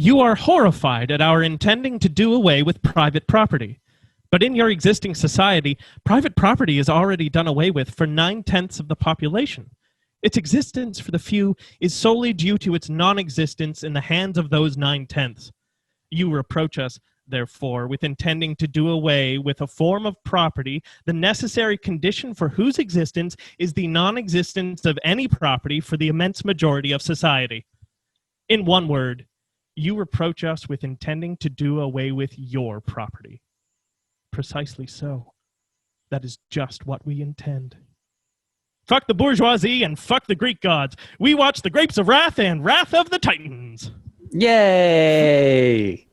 You are horrified at our intending to do away with private property. But in your existing society, private property is already done away with for 9/10 of the population. Its existence for the few is solely due to its non-existence in the hands of those 9/10. You reproach us, therefore, with intending to do away with a form of property, the necessary condition for whose existence is the non-existence of any property for the immense majority of society. In one word, you reproach us with intending to do away with your property. Precisely so. That is just what we intend. Fuck the bourgeoisie and fuck the Greek gods. We watch The Grapes of Wrath and Wrath of the Titans. Yay!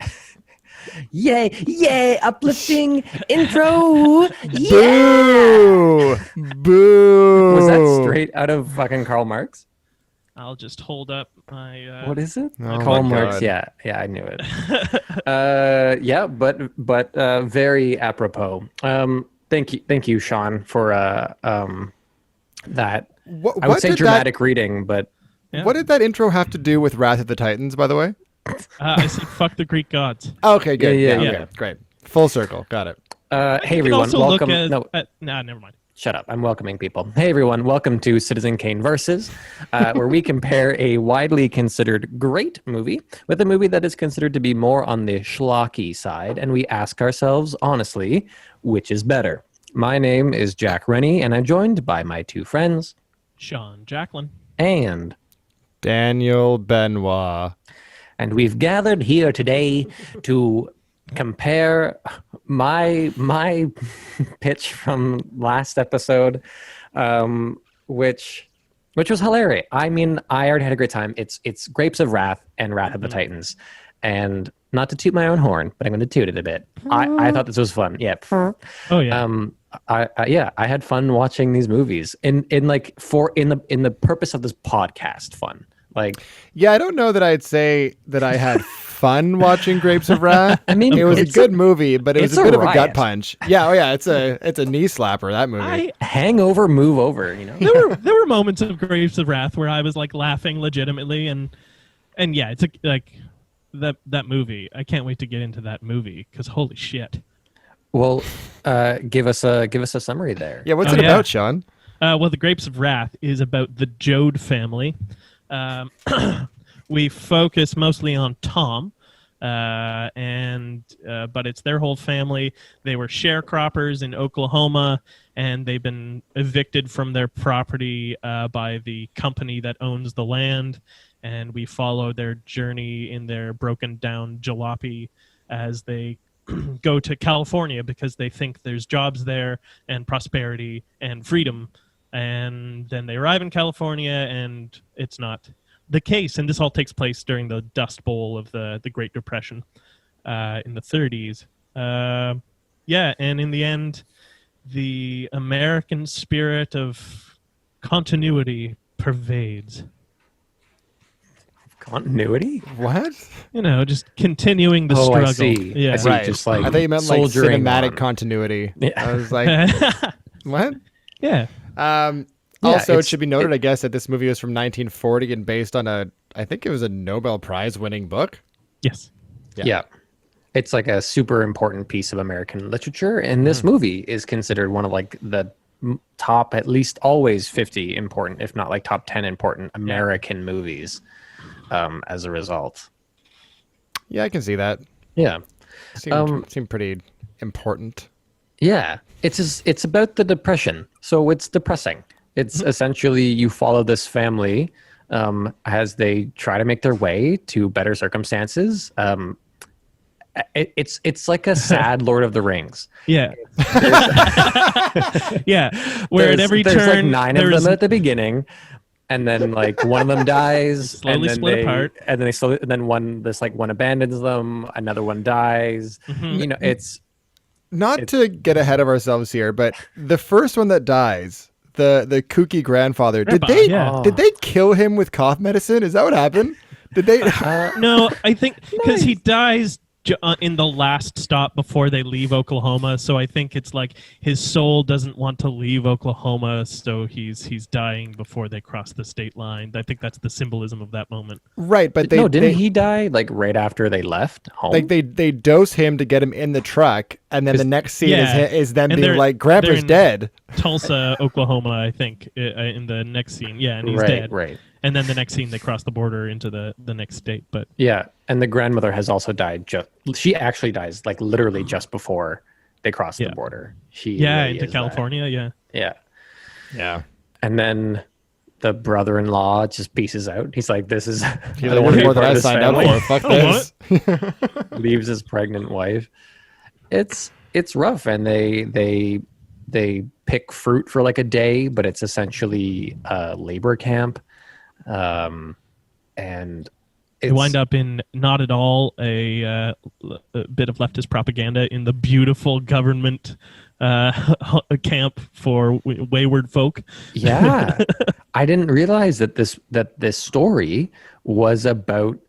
Yay! Yay! Uplifting intro! Yeah! Boo! Boo! Was that straight out of fucking Karl Marx? I'll just hold up my... What is it? Oh Karl my Marx. God. Yeah, I knew it. Yeah, but very apropos. Thank you, Sean, for that. I would say dramatic reading, but Yeah. What did that intro have to do with Wrath of the Titans, by the way? I said fuck the Greek gods. Okay, good. Yeah. Okay, great. Full circle. Got it. Hey You can everyone, also welcome. look at, never mind. Shut up. I'm welcoming people. Hey, everyone. Welcome to Citizen Kane Versus, where we compare a widely considered great movie with a movie that is considered to be more on the schlocky side, and we ask ourselves, honestly, which is better? My name is Jack Rennie, and I'm joined by my two friends, Sean Jacqueline. and Daniel Benoit. and we've gathered here today to compare my pitch from last episode, which was hilarious. I mean, I already had a great time. It's Grapes of Wrath and Wrath of the Titans, and not to toot my own horn, but I'm going to toot it a bit. I thought this was fun. Yeah. Oh yeah. I had fun watching these movies in the purpose of this podcast. Fun. Like, Yeah, I don't know that I'd say that I had fun watching Grapes of Wrath. I mean, it was a it's good movie, but it was it's a a bit of a riot. gut punch. Yeah, it's a knee slapper, that movie. hangover, move over. You know. there were moments of Grapes of Wrath where I was like laughing legitimately, and yeah, it's like that movie. I can't wait to get into that movie because holy shit. Well, give us a summary there. Yeah, what's Oh, it yeah. about, Sean? Well, The Grapes of Wrath is about the Jode family. We focus mostly on Tom, but it's their whole family. They were sharecroppers in Oklahoma, and they've been evicted from their property by the company that owns the land. And we follow their journey in their broken down jalopy as they go to California because they think there's jobs there and prosperity and freedom. And then they arrive in California, and it's not the case. And this all takes place during the Dust Bowl of the Great Depression in the 30s. Yeah, and in the end, the American spirit of continuity pervades. Continuity? What? You know, just continuing the struggle. I see. Yeah. I see. Right. Just like I thought you meant like soldiering cinematic on. continuity. Yeah. I was like, what? Yeah. Yeah, Also, it it's- should be noted, I guess, that this movie was from 1940 and based on I think it was a Nobel Prize winning book. Yes. Yeah. It's like a super important piece of American literature, and this movie is considered one of like the top, at least always 50 important, if not like top 10 important American movies as a result. Yeah, I can see that. Yeah. Seemed pretty important. Yeah. It's about the Depression. So it's depressing. It's essentially you follow this family as they try to make their way to better circumstances. It's like a sad Lord of the Rings. Yeah. Yeah. Where at every there's turn, like 9 of them at the beginning, and then like one of them dies, Slowly and then split apart. and then one abandons them, another one dies. You know, it's Not to get ahead of ourselves here, but the first one that dies, the kooky grandfather, Grandpa, did they kill him with cough medicine? Is that what happened? Did they? No, I think because he dies in the last stop before they leave Oklahoma. So I think it's like his soul doesn't want to leave Oklahoma, so he's dying before they cross the state line. I think that's the symbolism of that moment. Right, but didn't he die like right after they left home? Like they dose him to get him in the truck, and then the next scene is them And being like, "Grandpa's dead." Tulsa, Oklahoma, I think, in the next scene. Yeah, and he's dead. Right. And then the next scene, they cross the border into the next state. But yeah, and the grandmother has also died. She actually dies like literally just before they cross the border. She really into California. Yeah. And then the brother-in-law just pieces out. He's like, "This is more than I signed up for. Fuck this." Leaves his pregnant wife. It's rough, and they pick fruit for like a day, but it's essentially a labor camp. And they wind up in not at all a bit of leftist propaganda in the beautiful government camp for wayward folk. Yeah, I didn't realize that this story was about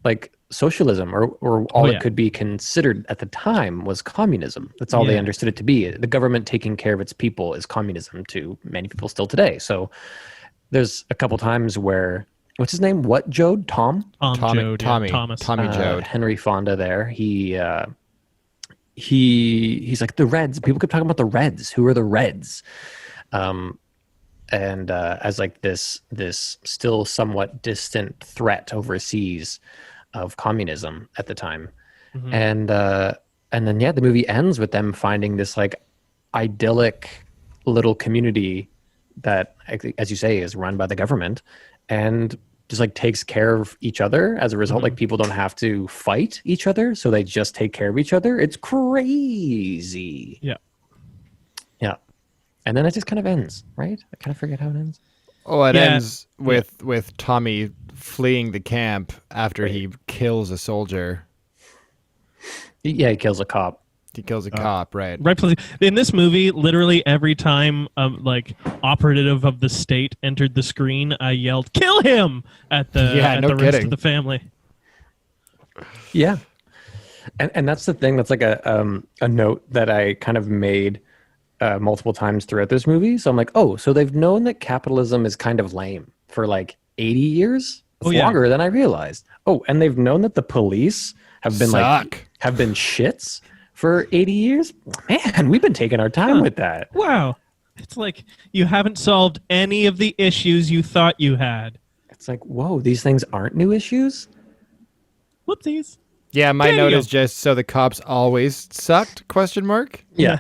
like socialism or all it could be considered at the time was communism. That's all they understood it to be. The government taking care of its people is communism to many people still today. So there's a couple times where, what's his name? What Jode? Tommy Jode. Henry Fonda there. He's like the Reds. People keep talking about the Reds. Who are the Reds? And as like this still somewhat distant threat overseas of communism at the time. Mm-hmm. And then the movie ends with them finding this like idyllic little community that, as you say, is run by the government and just like takes care of each other. As a result, like people don't have to fight each other, so they just take care of each other. It's crazy. Yeah. And then it just kind of ends, right? I kind of forget how it ends. Oh, it ends with Tommy fleeing the camp after he kills a soldier. Yeah, he kills a cop. He kills a cop, right? Rightfully. In this movie, literally every time like operative of the state entered the screen, I yelled, "Kill him!" at the rest of the family. Yeah. And that's the thing. That's like a note that I kind of made multiple times throughout this movie. So I'm like, oh, so they've known that capitalism is kind of lame for like 80 years? It's longer than I realized. Oh, and they've known that the police have been have been shits for 80 years? Man, we've been taking our time with that. Wow. It's like you haven't solved any of the issues you thought you had. It's like, whoa, these things aren't new issues? Whoopsies. Yeah, my note is just so the cops always sucked? Question mark. Yeah.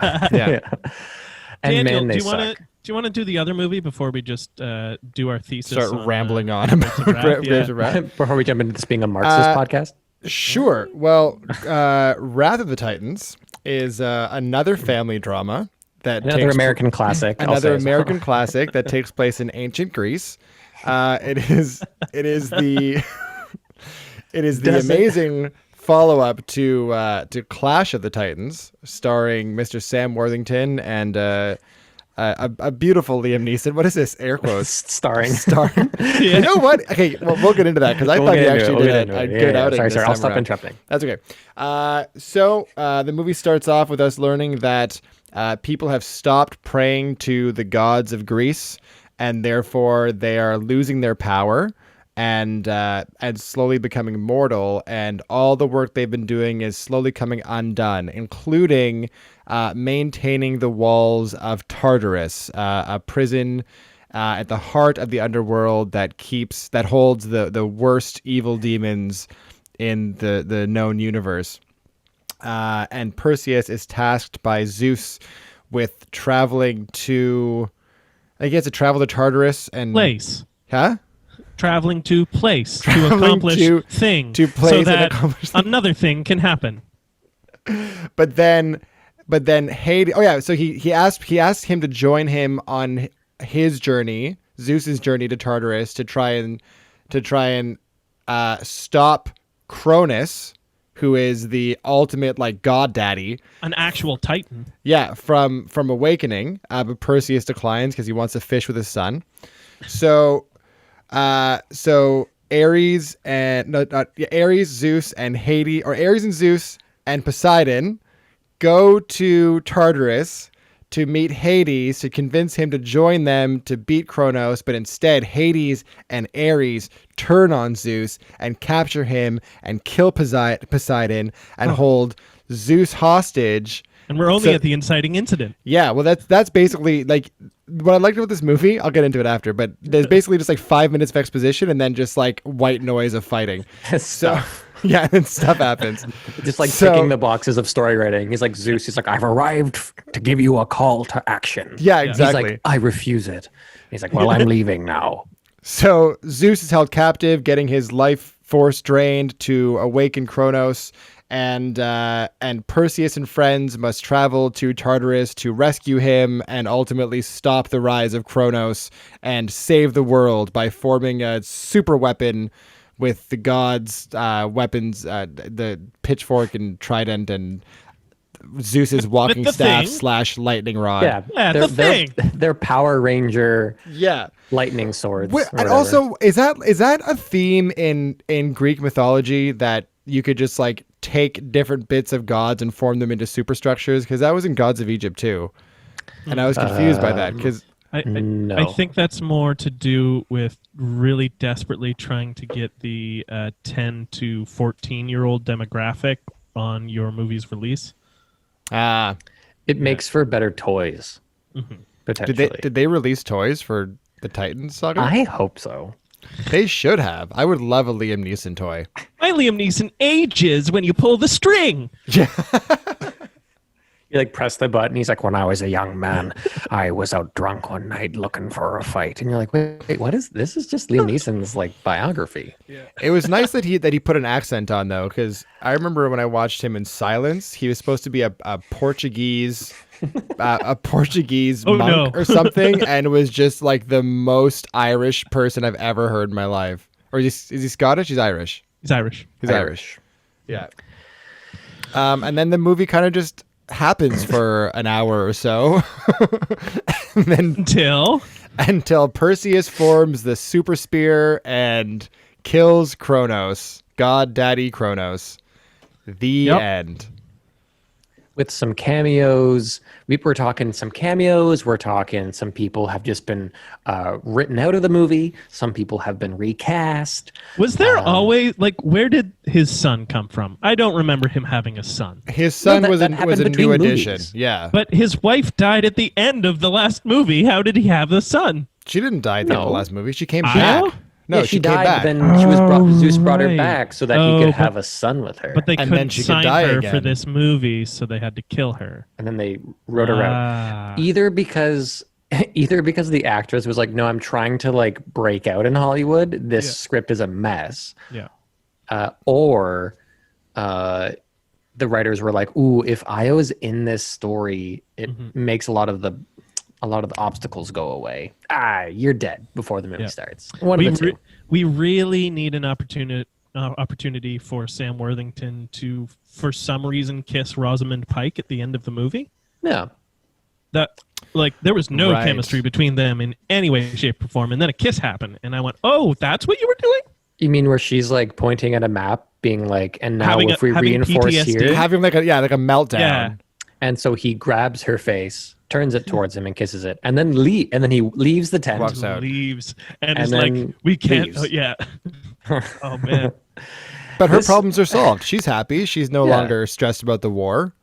And Daniel, man, they suck. Do you want to do the other movie before we just do our thesis? Start rambling on about before we jump into this being a Marxist podcast? Sure. Well, Wrath of the Titans is another family drama another American classic. Another American classic that takes place in ancient Greece. It is the amazing follow-up to Clash of the Titans, starring Mr. Sam Worthington and a beautiful Liam Neeson. What is this? Air quotes. Starring. Yeah. You know what? Okay, well, we'll get into that because I thought you actually did a good outing. Sorry. I'll stop interrupting. That's okay. So the movie starts off with us learning that people have stopped praying to the gods of Greece, and therefore they are losing their power and slowly becoming mortal. And all the work they've been doing is slowly coming undone, including maintaining the walls of Tartarus, a prison at the heart of the underworld that holds the worst evil demons in the known universe. And Perseus is tasked by Zeus with traveling to, I think he has to travel to Tartarus and place. Huh? Traveling to place to accomplish thing, to place so that accomplish another thing can happen. But then Hades. Oh yeah, so he asked him to join him on his journey, Zeus's journey to Tartarus, to try and stop Cronus, who is the ultimate like god daddy, an actual titan. Yeah, from awakening. But Perseus declines because he wants to fish with his son. So Ares and no, not yeah, Ares, Zeus, and Hades, or Ares and Zeus and Poseidon go to Tartarus to meet Hades to convince him to join them to beat Kronos, but instead Hades and Ares turn on Zeus and capture him and kill Poseidon and hold Zeus hostage. And we're only at the inciting incident. Yeah, well, that's basically like what I liked about this movie. I'll get into it after, but there's basically just like 5 minutes of exposition and then just like white noise of fighting. So yeah, and stuff happens. Just like ticking the boxes of story writing. He's like Zeus. He's like, I've arrived to give you a call to action. Yeah, exactly. He's like, I refuse it. He's like, well, I'm leaving now. So Zeus is held captive, getting his life force drained to awaken Kronos. And Perseus and friends must travel to Tartarus to rescue him and ultimately stop the rise of Kronos and save the world by forming a super weapon with the gods' weapons, the pitchfork and trident and Zeus's walking staff / lightning rod. Yeah, they're Power Ranger. Yeah. Lightning swords. And also, is that a theme in Greek mythology that you could just like take different bits of gods and form them into superstructures? Because that was in Gods of Egypt too, and I was confused by that because I think that's more to do with really desperately trying to get the 10 to 14-year-old demographic on your movie's release. It makes for better toys. Potentially. Did they release toys for the Titans saga? I hope so. They should have. I would love a Liam Neeson toy. My Liam Neeson ages when you pull the string. Yeah. You like press the button. He's like, when I was a young man, I was out drunk one night looking for a fight. And you're like, wait, what is this? Is just Liam Neeson's like biography. Yeah. It was nice that he put an accent on though, because I remember when I watched him in Silence, he was supposed to be a Portuguese monk or something, and was just like the most Irish person I've ever heard in my life. Or is he Scottish? He's Irish. He's Irish. He's Irish. Yeah. And then the movie kind of just happens for an hour or so. And then until Perseus forms the super spear and kills Kronos, God Daddy Kronos. The end. With some cameos. We're talking some cameos. We're talking some people have just been written out of the movie. Some people have been recast. Was there always, like, where did his son come from? I don't remember him having a son. His son was a new addition. Yeah. But his wife died at the end of the last movie. How did he have the son? She didn't die at the end of the last movie. She came back. No, she died. Back. Then Zeus brought her back so that he could have a son with her. But they couldn't sign her for this movie, so they had to kill her. And then they wrote her out. Either because the actress was like, "No, I'm trying to like break out in Hollywood. This script is a mess." Yeah. Or the writers were like, "Ooh, if Io's in this story, it makes a lot of the obstacles go away. You're dead before the movie starts." One of the two. We really need an opportunity for Sam Worthington to, for some reason, kiss Rosamund Pike at the end of the movie. Yeah. That, like, there was no chemistry between them in any way, shape, or form, and then a kiss happened, and I went, "Oh, that's what you were doing?" You mean where she's like pointing at a map, being like, "And now if we reinforce PTSD. here," having like a meltdown. Yeah. And so he grabs her face, turns it towards him, and kisses it, and then he leaves the tent. Walks out. Leaves and is like, "We can't." Oh man. But her problems are solved. She's happy. She's no longer stressed about the war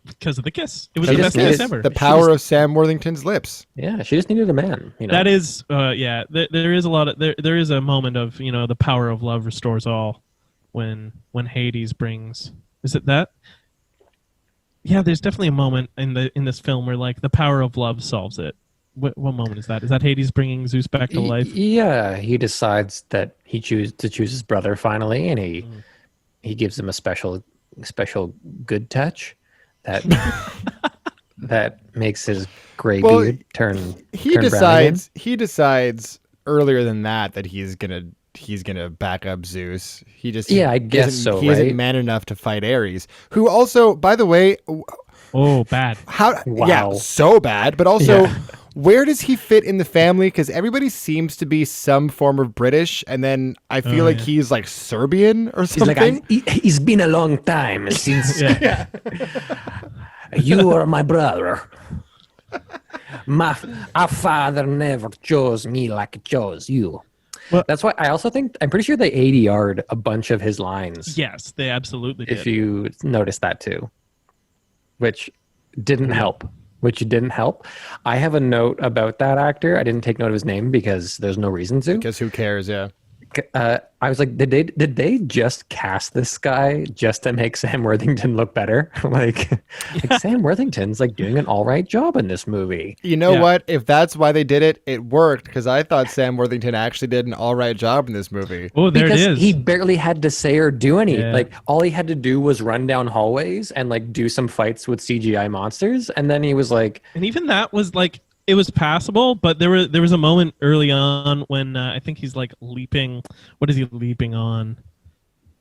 because of the kiss. It was the best kiss ever. The power of Sam Worthington's lips. Yeah, she just needed a man. You know? That is, there is a lot of there is a moment of the power of love restores all when Hades brings. Is it that? Yeah, there's definitely a moment in this film where like the power of love solves it. What moment is that? Is that Hades bringing Zeus back to life? Yeah, he decides that he choose his brother finally, and he gives him a special good touch that that makes his gray beard turn. He decides earlier than that he's gonna back up Zeus. He just I guess so. He isn't man enough to fight Ares, who also, by the way, bad. Yeah, so bad. But also, Where does he fit in the family? Because everybody seems to be some form of British, and then I feel like he's like Serbian or something. He's like, it's been a long time since you are my brother. Our father never chose me like he chose you. Well, that's why I also think I'm pretty sure they ADR'd a bunch of his lines. Yes, they absolutely did. If you noticed that too, which didn't help. I have a note about that actor. I didn't take note of his name because there's no reason to. Because who cares? Yeah. I was like, did they just cast this guy just to make Sam Worthington look better? like Sam Worthington's like doing an all right job in this movie. You know what? If that's why they did it, it worked because I thought Sam Worthington actually did an all right job in this movie. Oh, there because it is. He barely had to say or do anything. Yeah. Like all he had to do was run down hallways and like do some fights with CGI monsters, and then he was like, and even that was like. It was passable, but there was a moment early on when I think he's like leaping. What is he leaping on?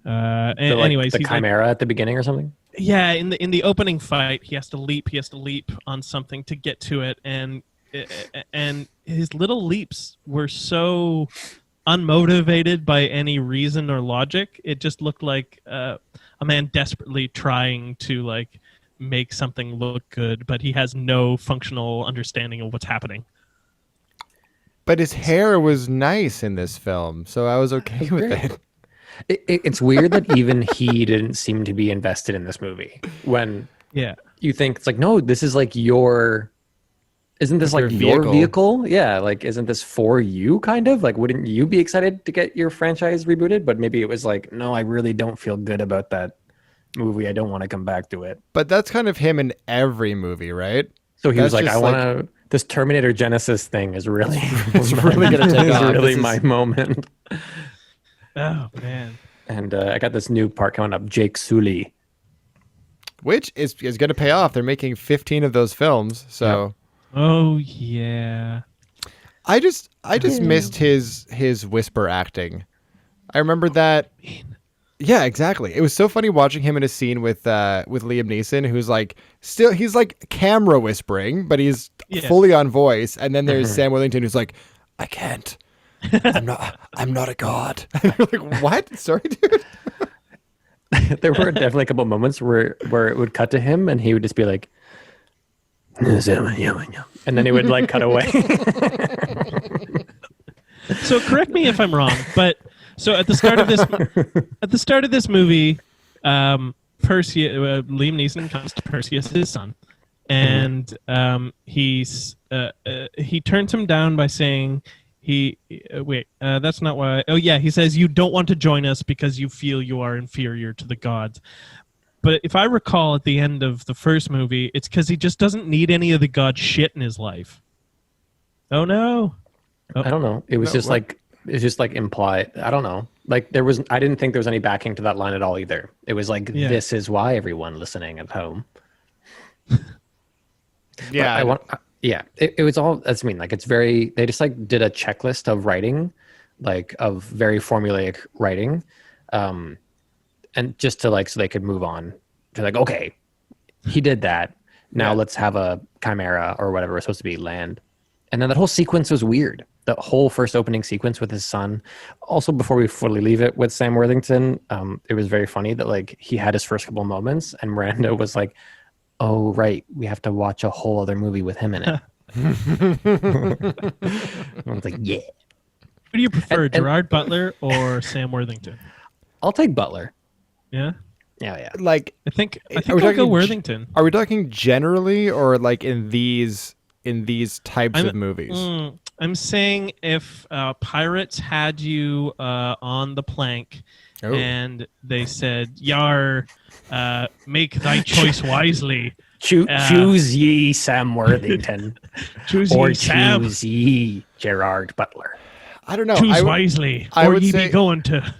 Anyways, the he's chimera like, at the beginning or something. Yeah, in the opening fight, he has to leap. He has to leap on something to get to it, and his little leaps were so unmotivated by any reason or logic. It just looked like a man desperately trying to like make something look good, but he has no functional understanding of what's happening. But his hair was nice in this film, so I was okay with it. It's weird that even he didn't seem to be invested in this movie. When you think it's like, no, this is like isn't this like your vehicle? Yeah, like isn't this for you kind of? Like wouldn't you be excited to get your franchise rebooted? But maybe it was like, no, I really don't feel good about that movie. I don't want to come back to it. But that's kind of him in every movie, right? So he was like, I want to. This Terminator Genesis thing is really, it's really gonna take off. Really my moment. Oh man! And I got this new part coming up, Jake Sully, which is going to pay off. They're making 15 of those films, so. Yep. Oh yeah. I just missed his whisper acting. I remember that. Yeah, exactly. It was so funny watching him in a scene with Liam Neeson, who's like he's like camera whispering, but he's fully on voice. And then there's Sam Worthington, who's like, I can't. I'm not a god. And you're like, what? Sorry, dude. There were definitely a couple of moments where it would cut to him, and he would just be like, and then he would like cut away. So correct me if I'm wrong, but. So at the start of this movie, Liam Neeson comes to Perseus, his son, and he turns him down by saying that's not why. Oh yeah, he says you don't want to join us because you feel you are inferior to the gods. But if I recall, at the end of the first movie, it's because he just doesn't need any of the god shit in his life. Oh no! Oh. I don't know. It was just like. It's just like implied. I don't know. Like I didn't think there was any backing to that line at all either. It was like, this is why everyone listening at home. Yeah. It was all, that's mean. Like it's very, they just like did a checklist of writing, like of very formulaic writing. And just to like, so they could move on to like, okay, he did that. Now let's have a chimera or whatever it's supposed to be land. And then that whole sequence was weird. The whole first opening sequence with his son. Also, before we fully leave it with Sam Worthington, it was very funny that like he had his first couple moments, and Miranda was like, "Oh right, we have to watch a whole other movie with him in it." I was like, "Yeah." Who do you prefer, Gerard Butler or Sam Worthington? I'll take Butler. Yeah. Yeah. Like I think I'll go Worthington. Are we talking generally or like in these types of movies? I'm saying if pirates had you on the plank and they said, "Yar, make thy choice wisely." Choose ye Sam Worthington. choose ye Gerard Butler. I don't know. Choose wisely, or ye be going to.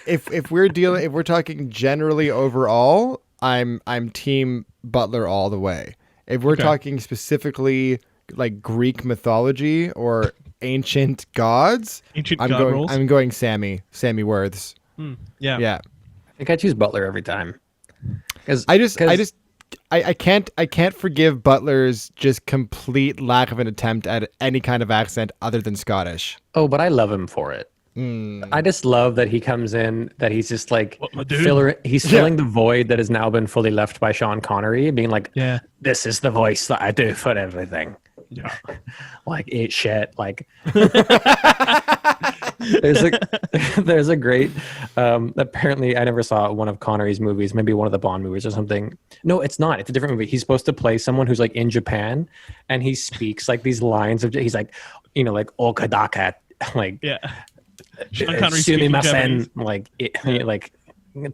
If we're talking generally overall, I'm team Butler all the way. If we're talking specifically like Greek mythology or ancient gods, I'm going Sammy Worths. Yeah. I think I choose Butler every time. I can't forgive Butler's just complete lack of an attempt at any kind of accent other than Scottish. Oh, but I love him for it. I just love that he comes in, that he's just like he's filling the void that has now been fully left by Sean Connery, being like, Yeah. this is the voice that I do for everything. Yeah. Like, eat shit. Like, there's a great, apparently I never saw one of Connery's movies, maybe one of the Bond movies or something. No, it's not. It's a different movie. He's supposed to play someone who's like in Japan, and he speaks like these lines of, he's like, you know, like, Okadaka, like, Yeah. Sean Connery speaking Japanese. like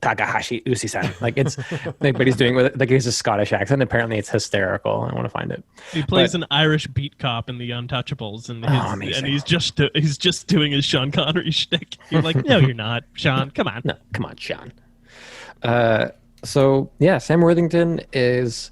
Takahashi Usi-san, like it's like, but he's doing with like he's a Scottish accent. Apparently, it's hysterical. I want to find it. He plays an Irish beat cop in The Untouchables, and he's just doing his Sean Connery shtick. You're like, no, you're not, Sean. Come on, no, come on, Sean. So yeah, Sam Worthington is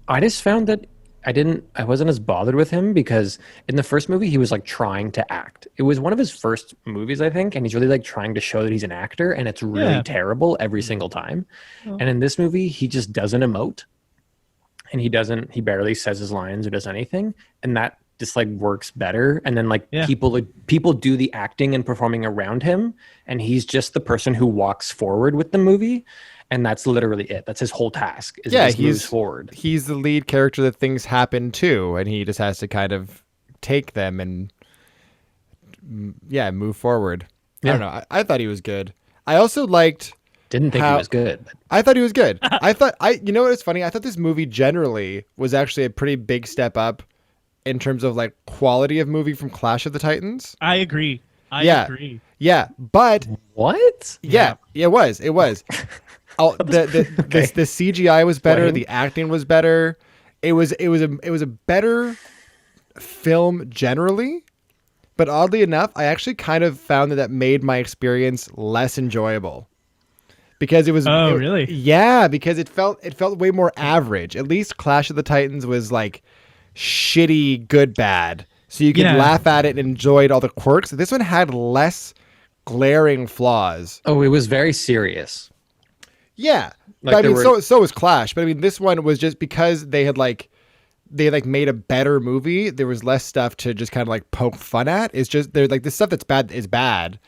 I just found that I wasn't as bothered with him because in the first movie he was like trying to act. It was one of his first movies, I think, and he's really like trying to show that he's an actor, and it's really terrible every single time. Oh. And in this movie, he just doesn't emote, and he barely says his lines or does anything, and that just like works better. And then like people do the acting and performing around him, and he's just the person who walks forward with the movie. And that's literally it. That's his whole task. He moves forward. He's the lead character that things happen to, and he just has to kind of take them and move forward. Yeah. I don't know. I thought he was good. I also liked. Didn't think he was good. But... I thought he was good. You know what is funny? I thought this movie generally was actually a pretty big step up in terms of like quality of movie from Clash of the Titans. I agree. I agree. Yeah, but what? Yeah, it was. The CGI was better. The acting was better. It was a better film generally, but oddly enough, I actually kind of found that made my experience less enjoyable because it was. Oh, really? Yeah, because it felt way more average. At least Clash of the Titans was like shitty, good, bad. So you could laugh at it and enjoyed all the quirks. This one had less glaring flaws. Oh, it was very serious. Yeah, like, but I mean, so was Clash. But I mean, this one was just because they had made a better movie. There was less stuff to just kind of like poke fun at. It's just there's like the stuff that's bad is bad,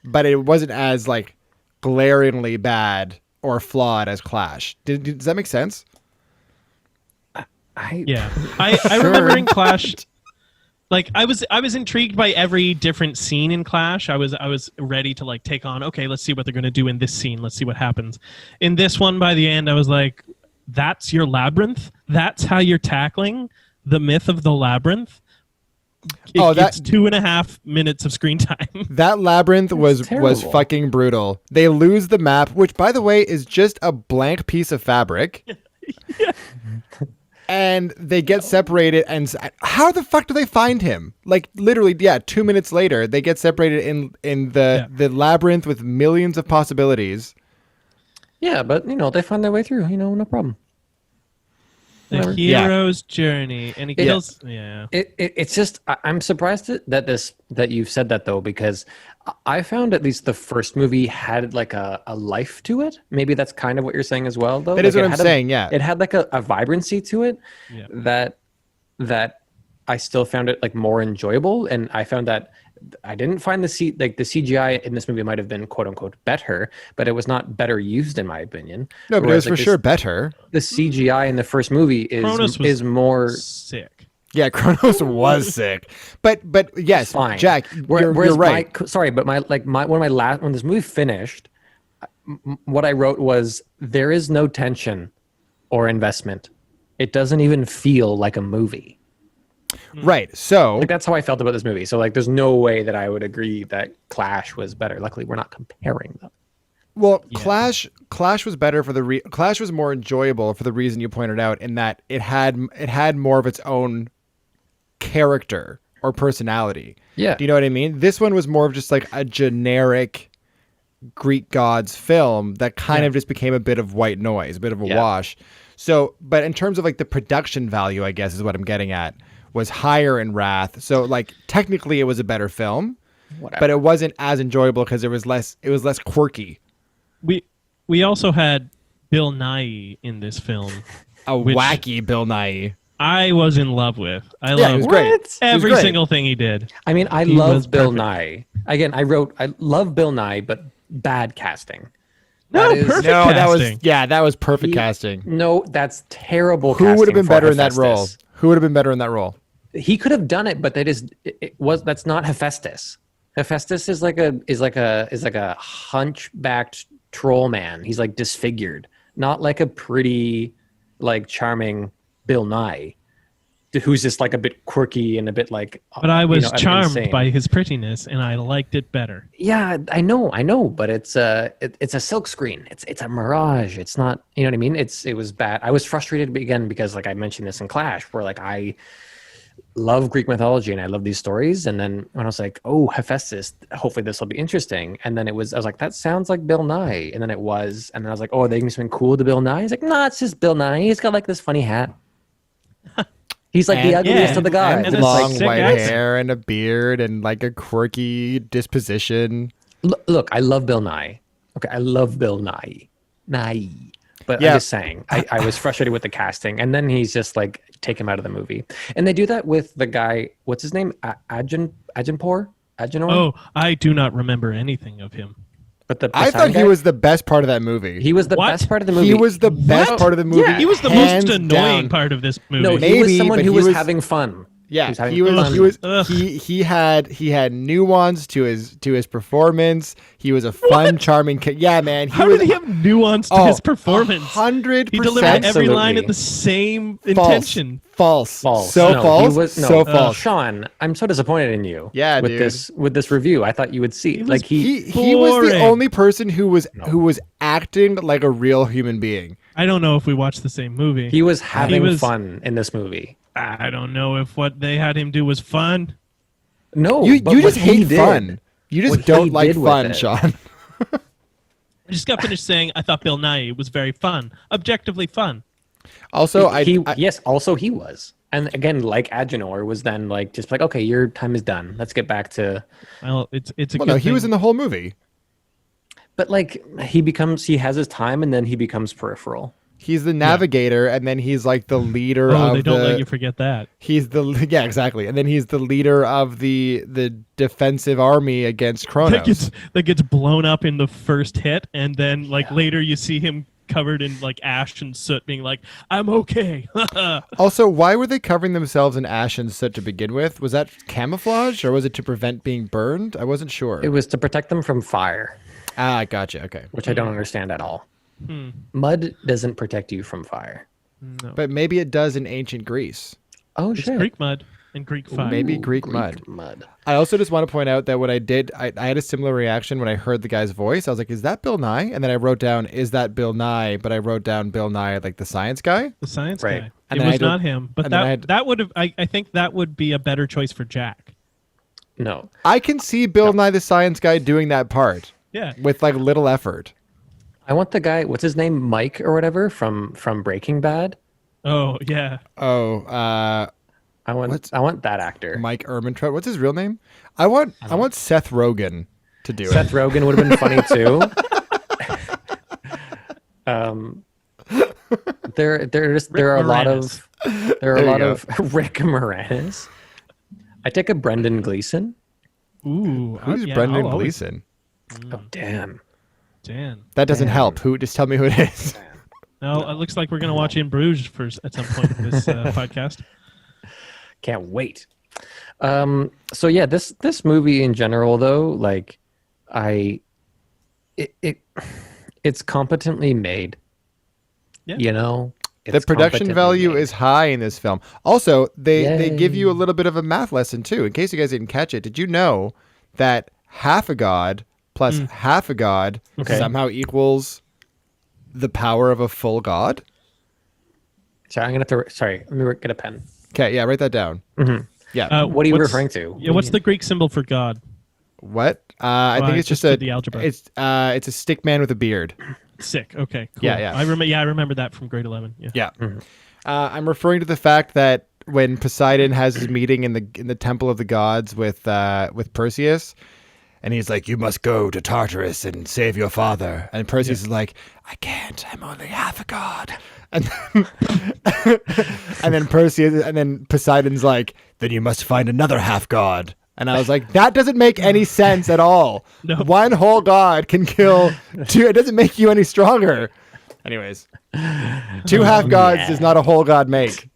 but it wasn't as like glaringly bad or flawed as Clash. Does that make sense? I remember in Clash. Like I was intrigued by every different scene in Clash. I was ready to like take on, okay, let's see what they're going to do in this scene. Let's see what happens. In this one, by the end, I was like, that's your labyrinth? That's how you're tackling the myth of the labyrinth? It's 2.5 minutes of screen time. That labyrinth was fucking brutal. They lose the map, which by the way is just a blank piece of fabric. Yeah. And they get separated, and how the fuck do they find him? Like literally, 2 minutes later, they get separated in the labyrinth with millions of possibilities. Yeah, but they find their way through. No problem. The hero's journey, and he kills. Yeah, it's just I'm surprised that you've said that though, because I found at least the first movie had like a life to it. Maybe that's kind of what you're saying as well, though. That is what I'm saying. Yeah, it had like a vibrancy to it that I still found it like more enjoyable, and I found that I didn't find the CGI in this movie might have been quote unquote better, but it was not better used in my opinion. No, but it was for sure better. The CGI in the first movie is more sick. Yeah, Kronos was sick, but yes, fine. Jack, you're right. When this movie finished, what I wrote was there is no tension or investment. It doesn't even feel like a movie. Right. So that's how I felt about this movie. So there's no way that I would agree that Clash was better. Luckily, we're not comparing them. Well, Clash was better for Clash was more enjoyable for the reason you pointed out, in that it had more of its own character or personality. Yeah. Do you know what I mean? This one was more of just like a generic Greek gods film that kind of just became a bit of white noise, a bit of a wash. So, but in terms of like the production value, I guess is what I'm getting at, was higher in Wrath. So like technically it was a better film, but it wasn't as enjoyable because it was less quirky. We also had Bill Nye in this film. A Which- wacky Bill Nye. I was in love with. I Yeah, he love was great. What? He was every great. single thing he did. I mean, I He was love Bill perfect. Nye. Again, I love Bill Nye, but bad casting. No, That is- perfect No, casting. that was perfect casting. No, that's terrible Who casting. would have been for better in that role? Hephaestus. Who would have been better in that role? He could have done it, but that's not Hephaestus. Hephaestus is like a hunchbacked troll man. He's like disfigured, not like a pretty, like charming Bill Nye, who's just like a bit quirky and a bit like. But I was a bit charmed insane. by his prettiness, and I liked it better. Yeah, I know, but it's a silk screen. It's a mirage. It's not, you know what I mean? It was bad. I was frustrated again because like I mentioned this in Clash, where like I love Greek mythology and I love these stories, and then when I was like, oh, Hephaestus, hopefully this will be interesting, and then I was like, that sounds like Bill Nye, and then it was, and then I was like, oh, are they gonna do something cool to Bill Nye? He's like, nah, it's just Bill Nye. He's got like this funny hat. He's like the And- ugliest yeah, of the guys. And And it's long like sick white accent. hair and a beard and like a quirky disposition. Look, I love Bill Nye. Okay, I love Bill Nye. But Yeah. I'm just saying, I was frustrated with the casting, and then he's just like, take him out of the movie. And they do that with the guy, what's his name? Aginpor? Agenor? Oh, I do not remember anything of him. But the I Poseidon thought he guy? was the best part of that movie. He was the What? best part of the movie. He was the best What? part of the movie. Yeah. He was the hands most annoying down. part of this movie. No, he Maybe, was someone but who he was was- having fun. Yeah, having he was. fun. He was. Ugh. He had nuance to his performance. He was a fun, charming kid. Yeah, man. How was, did he have nuance to his performance? 100%. He delivered every line Absolutely. at the same false. intention. False. False. So No, false. He was, so false. Sean, I'm so disappointed in you. Yeah, with dude. this review. I thought you would see. was Like He was the Boring. only person who was acting like a real human being. I don't know if we watched the same movie. he was having was- fun in this movie. I don't know if what they had him do was fun. No, You but you what just he hate did- fun. You just what he don't like did with fun, it. Sean. I just got finished saying I thought Bill Nye was very fun, objectively fun. Also, yes, also he was. And again, like Agenor was then like just like, okay, your time is done. Let's get back to. Well, it's a well, good no, he was thing. in the whole movie. But like he has his time, and then he becomes peripheral. He's the navigator, and then he's like the leader Oh, of they don't the. let you forget that. He's the yeah, exactly, and then he's the leader of the defensive army against Kronos. That gets blown up in the first hit, and then like later you see him covered in like ash and soot, being like, "I'm okay." Also, why were they covering themselves in ash and soot to begin with? Was that camouflage, or was it to prevent being burned? I wasn't sure. It was to protect them from fire, Gotcha. Okay, which I don't understand at all. Mud doesn't protect you from fire. No, but maybe it does in ancient Greece. Oh it's shit! Greek mud and Greek fire. Maybe Greek mud. I also just want to point out that what I did, I had a similar reaction when I heard the guy's voice. I was like, "Is that Bill Nye?" And then I wrote down, "Is that Bill Nye?" But I wrote down Bill Nye, like the science guy. The science Right. guy. And It then I was don't- not him, but and then I had- that would have. I think that would be a better choice for Jack. No, I can see Bill Nye the science guy doing that part Yeah. with like little effort. I want the guy. What's his name? Mike or whatever from Breaking Bad. Oh yeah. Oh, I want that actor. Mike Ehrmantraut. What's his real name? I want Seth Rogen to do Seth it. Rogen would have been funny too. There are a lot of Rick Moranis. I take a Brendan Gleeson. Ooh. Who's yeah, Brendan I'll always- Gleeson? Oh damn! Dan. That doesn't help. Just tell me who it is. No, it looks like we're gonna watch In Bruges at some point in this podcast. Can't wait. So yeah, this movie in general though, like it's competently made. Yeah. You know, The It's production competently value made. is high in this film. Also, they give you a Yay. little bit of a math lesson too. In case you guys didn't catch it, did you know that half a god plus half a god Okay. somehow equals the power of a full god? Sorry, I'm gonna throw. Sorry, let me get a pen. Okay, yeah, write that down. Mhm. Yeah. What are you what's- referring to? Yeah, what's the Greek symbol for God? What? I think Well, it's just just a did the algebra. It's a stick man with a beard. Sick. Okay. Cool. Yeah, yeah. I remember that from grade 11. Yeah. Yeah. I'm referring to the fact that when Poseidon has his meeting in the temple of the gods with Perseus, And he's like, you must go to Tartarus and save your father. And Perseus is like, I can't. I'm only half a god. And then Poseidon's like, then you must find another half god. And I was like, that doesn't make any sense at all. No. One whole god can kill two. It doesn't make you any stronger. Anyways, two half gods does not a whole god make.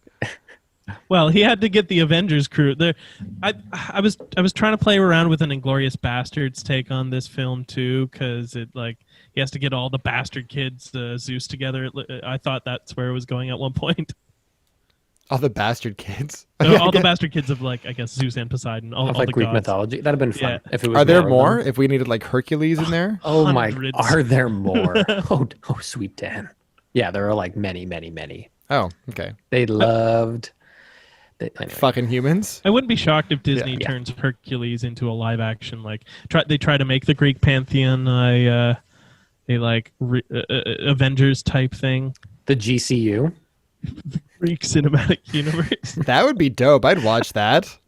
Well, he had to get the Avengers crew there. I was trying to play around with an Inglorious Bastards take on this film too, because he has to get all the bastard kids, Zeus together. I thought that's where it was going at one point. All the bastard kids. All the bastard kids of I guess Zeus and Poseidon. All the Greek gods. mythology. That'd have been fun if it was. Are there more? more? If we needed Hercules in there? Oh Hundreds. my! Are there more? oh, sweet Dan. Yeah, there are many, many, many. Oh, okay. They loved. Anyway. Fucking humans. I wouldn't be shocked if Disney turns Hercules into a live action. They try to make the Greek pantheon Avengers type thing. The GCU. The Greek Cinematic Universe. That would be dope. I'd watch that.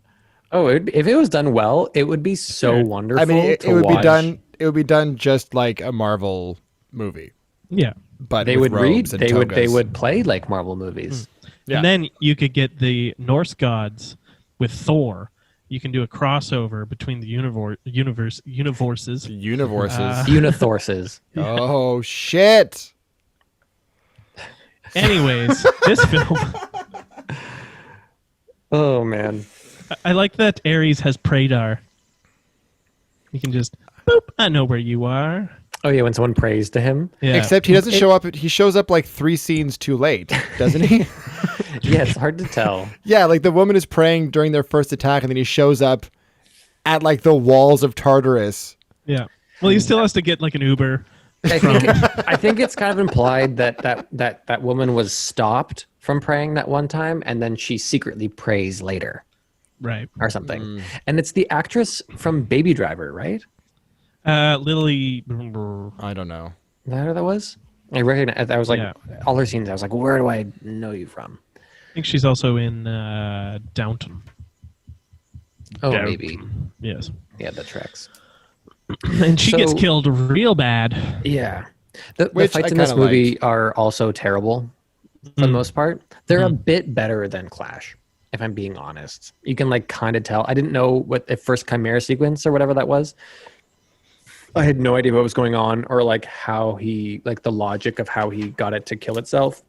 Oh, if it was done well, it would be so wonderful. I mean, it would watch. be done. It would be done just like a Marvel movie. Yeah, but they with would read. robes and They togas. would play like Marvel movies. Yeah. And then you could get the Norse gods with Thor. You can do a crossover between the universes. Universes. Unithorses. Oh shit! Anyways, this film. Oh man. I like that Ares has Pradar. You can just boop. I know where you are. Oh yeah, when someone prays to him. Yeah. Except he doesn't show up. He shows up 3 scenes too late, doesn't he? Yeah, it's hard to tell. Yeah, the woman is praying during their first attack, and then he shows up at the walls of Tartarus. Yeah. Well, he still has to get an Uber. I think it's kind of implied that woman was stopped from praying that one time, and then she secretly prays later, Right. or something. And it's the actress from Baby Driver, right? Lily. I don't know. Is that who that was? I recognize. I was Yeah. all her scenes. I was like, where do I know you from? I think she's also in Downton. Oh, Downton. maybe. Yes. Yeah, that tracks. And she gets So- killed real bad. Yeah. The Which fights I in this kinda movie are also terrible for the most part. They're a bit better than Clash, if I'm being honest. You can kind of tell. I didn't know what the first Chimera sequence or whatever that was. I had no idea what was going on or how he, the logic of how he got it to kill itself.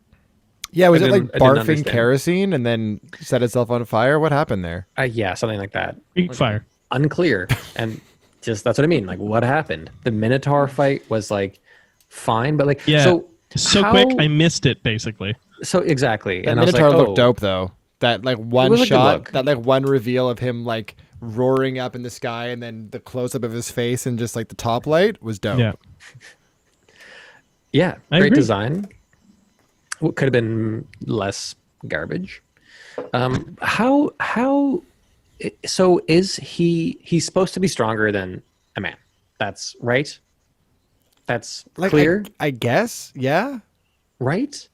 Yeah, was I it didn't barfing understand. kerosene and then set itself on fire? What happened there? Yeah, something like that. Greek fire. Unclear. And just, that's what I mean. What happened? The Minotaur fight was fine, but Yeah. So how- quick, I missed it, basically. So exactly. That And I was Minotaur like, looked dope though. That one was a good shot, look. that one reveal of him roaring up in the sky, and then the close up of his face and just the top light was dope. Yeah. Yeah, I great agree. design. What could have been less garbage. So is he's supposed to be stronger than a man? That's right. That's clear, I guess. Yeah, right?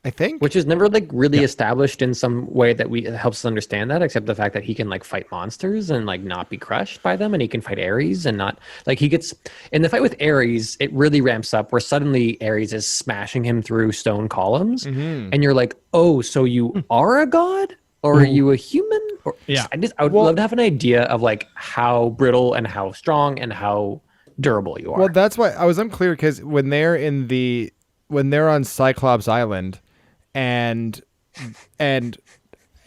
I think. Which is never really established in some way that helps us understand that, except the fact that he can fight monsters and not be crushed by them, and he can fight Ares and not he gets in the fight with Ares. It really ramps up where suddenly Ares is smashing him through stone columns, and you're like, oh, so you are a god, or are you a human? Or, Yeah. I would love to have an idea of how brittle and how strong and how durable you are. Well, that's why I was unclear, because when they're on Cyclops Island, and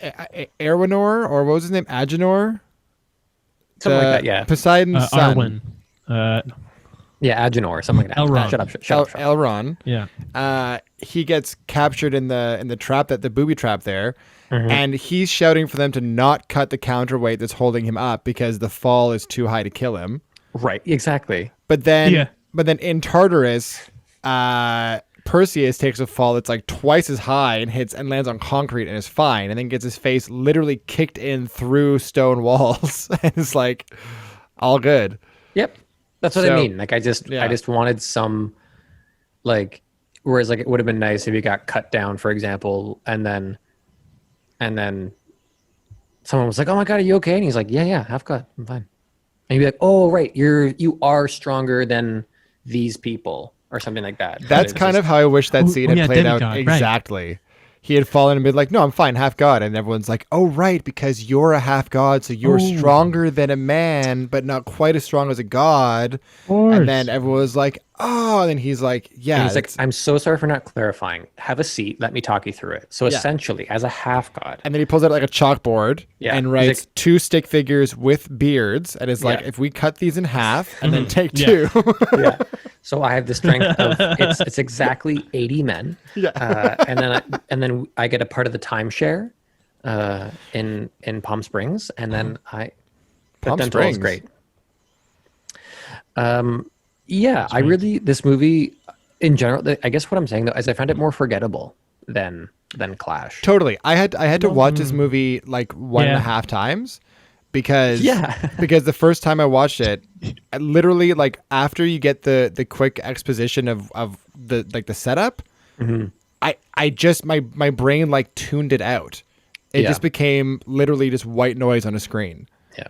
Erwinor, or what was his name, Agenor, Something like that, yeah. Poseidon's son, Arwen. Yeah, Agenor, something like that. Elrond. Shut up. Elrond. Yeah. He gets captured in the trap, the booby trap there, and he's shouting for them to not cut the counterweight that's holding him up because the fall is too high to kill him. Right, exactly. But then, Yeah. in Tartarus, Perseus takes a fall that's twice as high and hits and lands on concrete and is fine, and then gets his face literally kicked in through stone walls and it's all good. Yep. That's what I mean. I just wanted some whereas it would have been nice if he got cut down, for example, and then someone was like, "Oh my god, are you okay?" And he's like, "Yeah, half cut. I'm fine." And you'd be like, oh right, you are stronger than these people or something like that. That's kind of how I wish that scene had played out demigod, exactly. right. He had fallen and been like, no, I'm fine, half god. And everyone's like, oh, right, because you're a half god, so you're stronger than a man, but not quite as strong as a god. And then everyone was like, oh, and then he's like, yeah. And he's like, I'm so sorry for not clarifying. Have a seat. Let me talk you through it. So essentially, as a half god. And then he pulls out like a chalkboard and writes like, 2 stick figures with beards. And is like, if we cut these in half and then take 2. Yeah. So I have the strength of it's exactly 80 men. Yeah. And then I get a part of the timeshare in Palm Springs, and then Palm dental Springs is great. I really this movie in general. I guess what I'm saying though is I found it more forgettable than Clash. Totally. I had to watch this movie like 1.5 times. Because the first time I watched it, I literally like after you get the quick exposition of the like the setup, I just my brain like tuned it out. It just became literally just white noise on a screen. Yeah.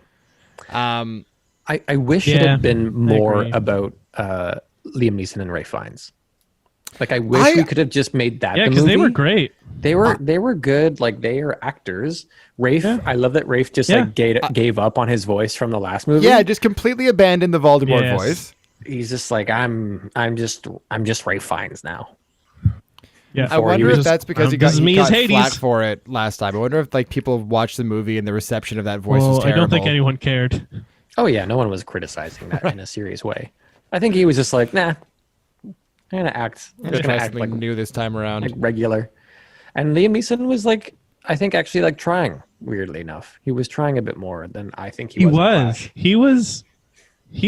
I wish it had been more about Liam Neeson and Ralph Fiennes. Like I wish we could have just made that. Yeah, because they were great. They were good. Like they are actors. Rafe, I love that Rafe just like gave up on his voice from the last movie. Yeah, just completely abandoned the Voldemort voice. He's just like I'm just Ralph Fiennes now. Yeah, I wonder if that's because he got Hades. flack for it last time. I wonder if like people watched the movie and the reception of that voice was terrible. I don't think anyone cared. Oh yeah, no one was criticizing that in a serious way. I think he was just like, nah, I'm gonna act. I'm just gonna act like new this time around, like regular. And Liam Neeson was like, I think actually like trying. Weirdly enough, he was trying a bit more than I think he was. He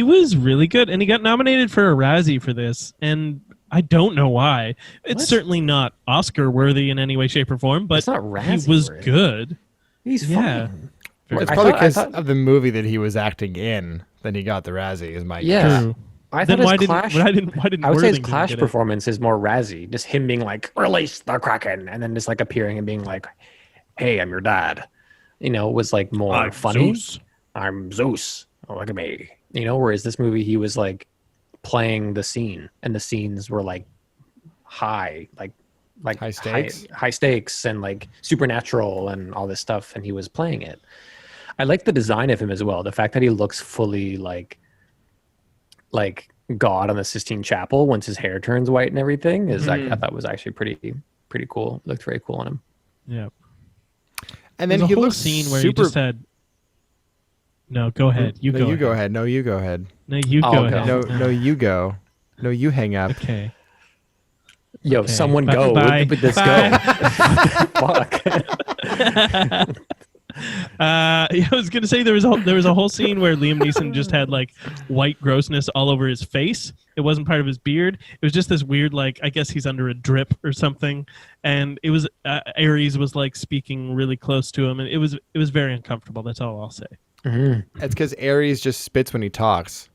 was really good, and he got nominated for a Razzie for this, and I don't know why. It's certainly not Oscar worthy in any way, shape, or form, but it's not Razzie he was worthy. Good. He's fine. It's probably because of the movie that he was acting in. Then he got the Razzie. Is my guess. True. I thought his Clash. Why didn't I would say his Worthington Clash get it? performance is more Razzie, just him being like, "Release the Kraken," and then just like appearing and being like, "Hey, I'm your dad." You know, was like more I'm funny. Zeus. I'm Zeus. Oh, look at me. You know, whereas this movie, he was like playing the scene, and the scenes were like high high stakes and like supernatural and all this stuff, and he was playing it. I like the design of him as well. The fact that he looks fully like God on the Sistine Chapel once his hair turns white and everything is I thought was actually pretty cool. It looked very cool on him. Yeah. And then There's he a whole looks scene where super. you just had. No, go ahead. You go. You go ahead. No, you go ahead. No, you I'll go go. ahead. No, you go. No, you hang up. Okay. Yo, Okay. someone go. Bye. Let's Bye. go. Fuck. I was gonna say there was a whole scene where Liam Neeson just had like white grossness all over his face. It wasn't part of his beard. It was just this weird, like, I guess he's under a drip or something. And it was Ares was like speaking really close to him, and it was very uncomfortable. That's all I'll say. Mm-hmm. That's because Ares just spits when he talks.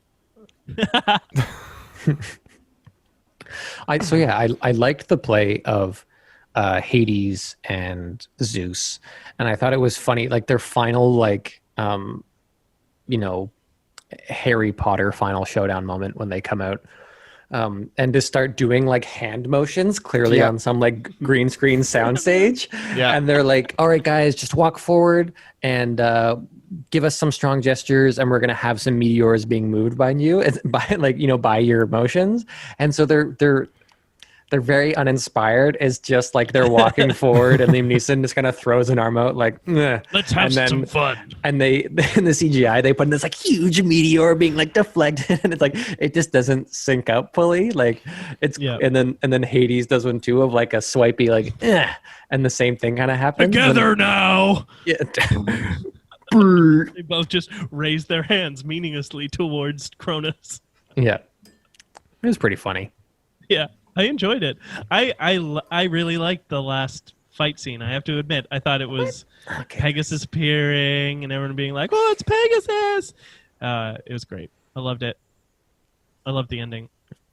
I liked the play of Hades and Zeus, and I thought it was funny, like their final Harry Potter final showdown moment when they come out and to start doing like hand motions clearly on some like green screen soundstage. And they're like, all right guys, just walk forward and give us some strong gestures, and we're gonna have some meteors being moved by you, by your emotions. And so they're very uninspired. It's just like they're walking forward, and Liam Neeson just kind of throws an arm out like, "Meh." Let's have some fun. And they in the CGI they put in this like huge meteor being like deflected, and it's like it just doesn't sync up fully. Like it's and then Hades does one too of like a swipey like, eh, and the same thing kind of happens. Together now. Yeah. They both just raise their hands meaninglessly towards Cronus. Yeah, it was pretty funny. Yeah, I enjoyed it. I really liked the last fight scene. I have to admit, I thought it was Pegasus appearing and everyone being like, "Oh, it's Pegasus!" It was great. I loved it. I loved the ending.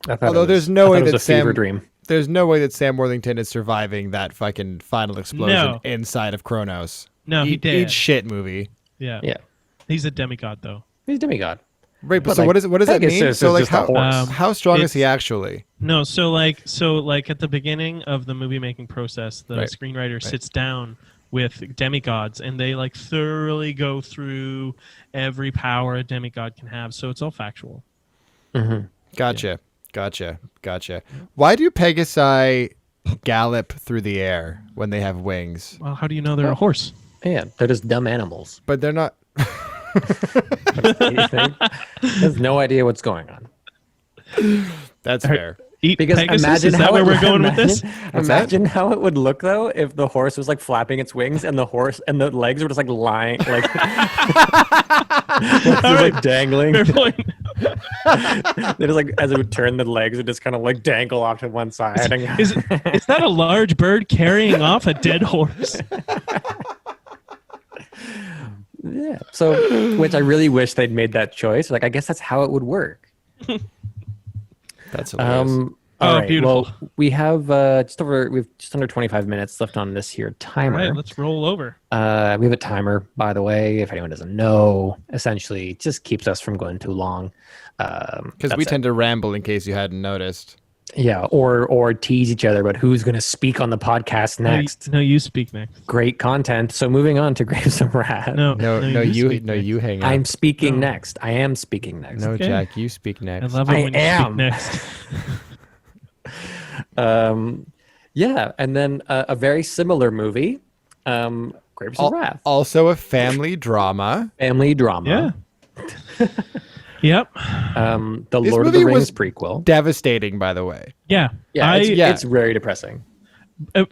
Although there's no way that fever dream. There's no way that Sam Worthington is surviving that fucking final explosion inside of Kronos. No, he did. Eat shit movie. Yeah. Yeah. He's a demigod, though. He's a demigod. Right, but But, so like, what does that mean? Pegasus So is like just a horse. how strong is It's- he actually? No, so like at the beginning of the movie making process, the Right, screenwriter sits down with demigods and they like thoroughly go through every power a demigod can have. So it's all factual. Gotcha. Why do Pegasi gallop through the air when they have wings? Well, how do you know they're a horse? Yeah, they're just dumb animals. But they're not. There's no idea what's going on. That's fair. Eat Because Pegasus? imagine Is that how where it we're would- going imagine, with this? Imagine how it would look though if the horse was like flapping its wings and the horse and the legs were just like lying, like, like dangling. Fair point. They just like as it would turn, the legs would just kind of like dangle off to one side. Is that a large bird carrying off a dead horse? Yeah. So, which I really wish they'd made that choice. Like, I guess that's how it would work. That's hilarious. All right. beautiful. Well, we have we have just under 25 minutes left on this here All timer. right, let's roll over. We have a timer, by the way, if anyone doesn't know. Essentially, it just keeps us from going too long. Because we tend to ramble, in case you hadn't noticed. Yeah, or tease each other about who's going to speak on the podcast next. No, you speak next. Great content. So moving on to Graves of Wrath. No, you speak next. hang up. I'm speaking No. next. I am speaking next. No, Okay. Jack, you speak I next. love it I when you am. speak next. Yeah, and then a very similar movie, Grapes of Wrath, Also a family drama. family drama. Yeah. Yep. The This Lord of the movie Rings was prequel. Devastating, by the way. Yeah. Yeah, I, it's very depressing.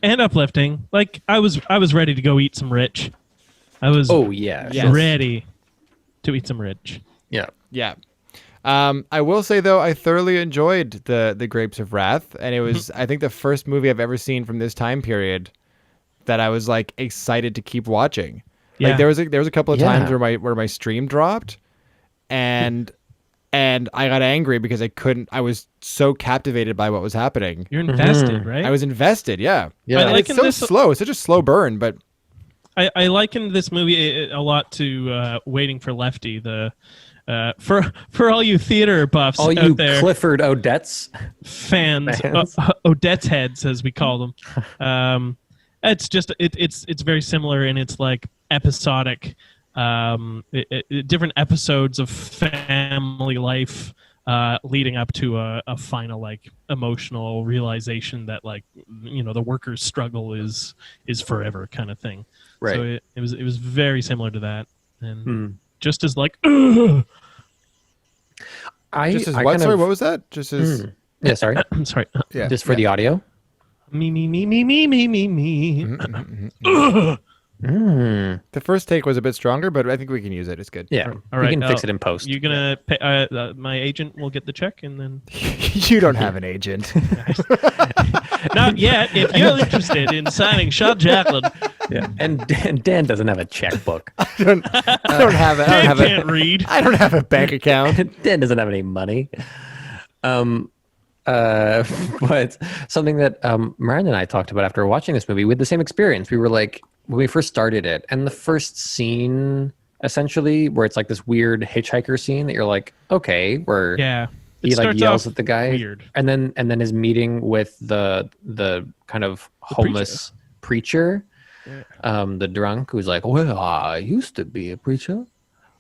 and uplifting. Like I was ready to go eat some rich. I was Oh yeah, Yes. ready to eat some rich. yeah. Yeah. I will say though, I thoroughly enjoyed the Grapes of Wrath, and it was I think the first movie I've ever seen from this time period that I was like excited to keep watching. Yeah. Like there was a couple of Yeah. times where my stream dropped, and I got angry because I was so captivated by what was happening. You're invested, right? I was invested, yeah. Yeah. I And like it's so this- slow. It's such a slow burn, but I liken this movie a lot to Waiting for Lefty. The for all you theater buffs All out you there, Clifford Odets. fans, Fans. Odette's heads as we call them. It's just it's very similar in its like episodic, different episodes of family life leading up to a final like emotional realization that like the worker's struggle is forever kind of thing. Right. So it was very similar to that, and just as like just as I what? kind Sorry, of- what was that? Just as Yeah, sorry. I'm sorry. yeah. Just for the audio. Me. The first take was a bit stronger, but I think we can use it. It's good. Yeah, All we right, can fix I'll- it in post. You're gonna pay, my agent will get the check, and then You don't have an agent. not yet. If you're interested in signing Sean Jacqueline, Yeah, and Dan doesn't have a checkbook. I don't have it. Dan can't read. I don't have a bank account. Dan doesn't have any money. But something that Marianne and I talked about after watching this movie, we had the same experience. We were like, when we first started it, and the first scene, essentially, where it's like this weird hitchhiker scene that you're like, okay, where Yeah, he It like starts yells off at the guy, weird. and then his meeting with the kind of homeless preacher, the drunk who's like, well, I used to be a preacher,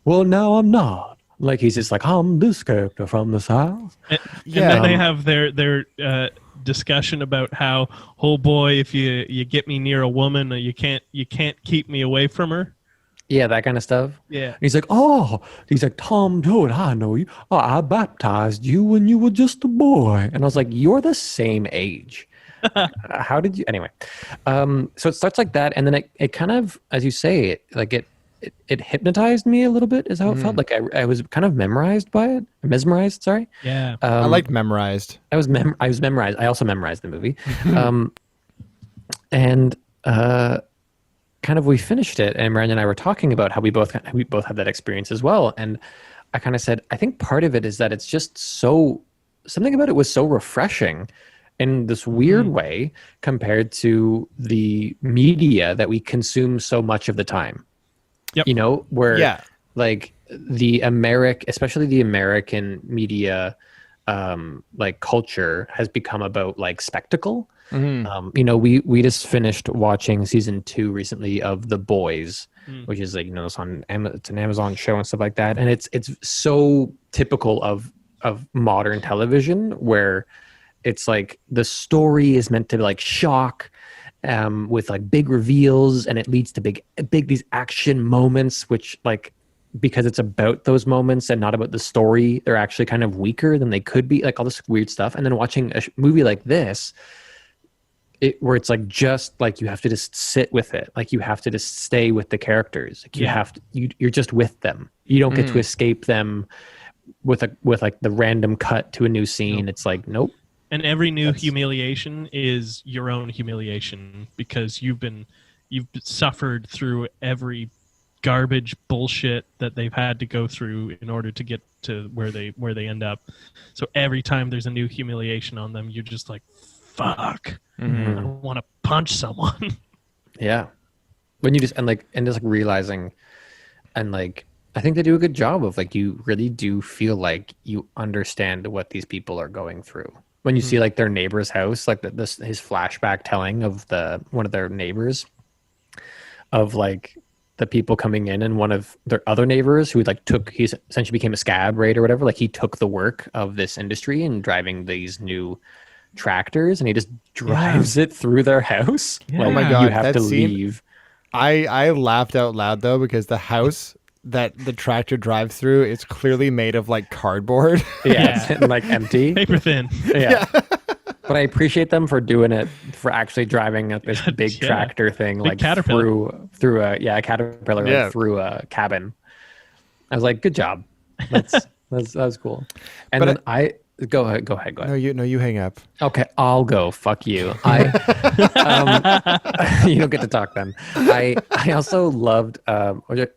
well now I'm not. Like he's just like, I'm this character from the South. And Yeah. then they have their discussion about how, oh boy, if you get me near a woman, you can't keep me away from her. Yeah, that kind of stuff. Yeah. And he's like, he's like, Tom Joad, I know you. Oh, I baptized you when you were just a boy. And I was like, you're the same age. How did you? Anyway, so it starts like that, and then it kind of, as you say, it hypnotized me a little bit. Is how it felt. Like I was kind of mesmerized by it. Sorry. Yeah. I liked memorized. I was memorized. I also memorized the movie, and kind of we finished it, and Miranda and I were talking about how we both have that experience as well. And I kind of said, I think part of it is that it's just something about it was so refreshing in this weird way compared to the media that we consume so much of the time. Yep. Where Yeah. like especially the American media, like culture has become about like spectacle. We just finished watching season 2 recently of The Boys, which is like, it's it's an Amazon show and stuff like that. And it's so typical of modern television, where it's like the story is meant to like shock, with like big reveals, and it leads to big these action moments, which like, because it's about those moments and not about the story, they're actually kind of weaker than they could be, like all this weird stuff. And then watching a movie like this, where it's like, just like, you have to just sit with it, like you have to just stay with the characters, like you're just with them, you don't get to escape them with like the random cut to a new scene. It's like, nope. And every new humiliation is your own humiliation, because you've suffered through every garbage bullshit that they've had to go through in order to get to where they end up. So every time there's a new humiliation on them, you're just like, fuck, I want to punch someone. Yeah. When you just realizing, and like, I think they do a good job of like, you really do feel like you understand what these people are going through. When you see like their neighbor's house, like his flashback telling of one of their neighbors, of like the people coming in, and one of their other neighbors who like he essentially became a scab, right, or whatever. Like, he took the work of this industry and driving these new tractors, and he just drives it through their house. Yeah. Like, Oh my God, you have that to scene- leave. I laughed out loud though, because the house that the tractor drives through is clearly made of like cardboard. Yeah, it's like empty. Paper thin. Yeah. But I appreciate them for doing it, for actually driving this big tractor thing, Big like caterpillar. through a caterpillar, like, through a cabin. I was like, good job. That was cool. And But then go ahead. No, you hang up. Okay, I'll go. Fuck you. You don't get to talk then. I also loved. I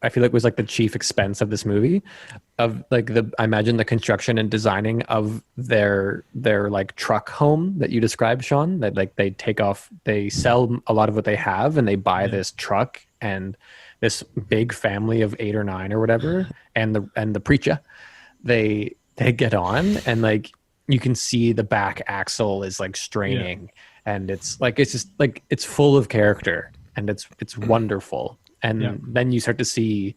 feel like it was like the chief expense of this movie, of like I imagine the construction and designing of their like truck home that you described, Sean. That like they sell a lot of what they have, and they buy this truck and this big family of 8 or 9 or whatever, and the preacher, they get on, and like, you can see the back axle is like straining, and it's just like, it's full of character, and it's wonderful. And then you start to see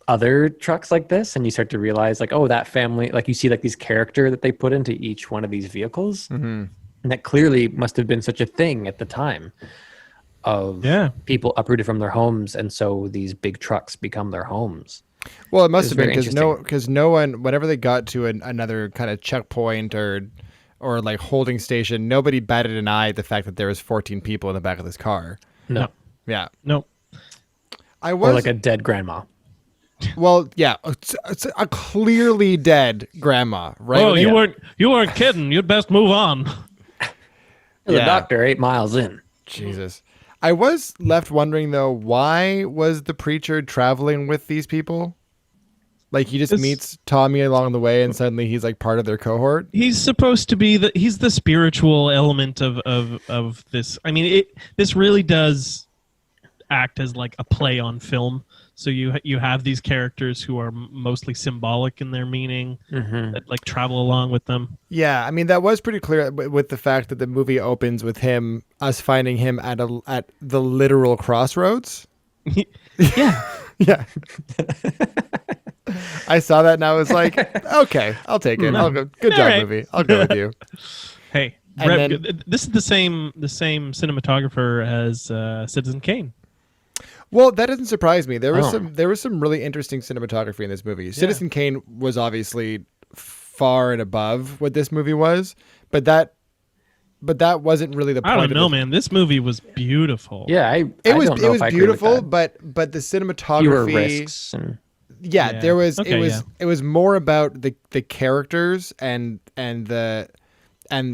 other trucks like this, and you start to realize like, oh, that family, like, you see like these character that they put into each one of these vehicles, and that clearly must have been such a thing at the time, of people uprooted from their homes, and so these big trucks become their homes. Well, it must have been very because no one, whenever they got to another kind of checkpoint or like holding station, nobody batted an eye at the fact that there was 14 people in the back of this car. No. Yeah. No. I was Or like a dead grandma. Well, yeah, it's a clearly dead grandma, right? Oh, you weren't kidding. You'd best move on. The doctor 8 miles in. Jesus. I was left wondering though, why was the preacher traveling with these people? Like, he just meets Tommy along the way, and suddenly he's like part of their cohort. He's supposed to be he's the spiritual element of this. I mean, this really does act as like a play on film. So you have these characters who are mostly symbolic in their meaning, that like travel along with them. Yeah, I mean, that was pretty clear with the fact that the movie opens with us finding him at the literal crossroads. Yeah. Yeah. I saw that and I was like, okay, I'll take it. I'll go. Good job, right. movie. I'll go with you. Hey, this is the same cinematographer as Citizen Kane. Well, that doesn't surprise me. There was some really interesting cinematography in this movie. Citizen Kane was obviously far and above what this movie was, but that wasn't really the point. I don't know, man. This movie was beautiful. Yeah, it was beautiful, but the cinematography, fewer risks. It was more about the characters and the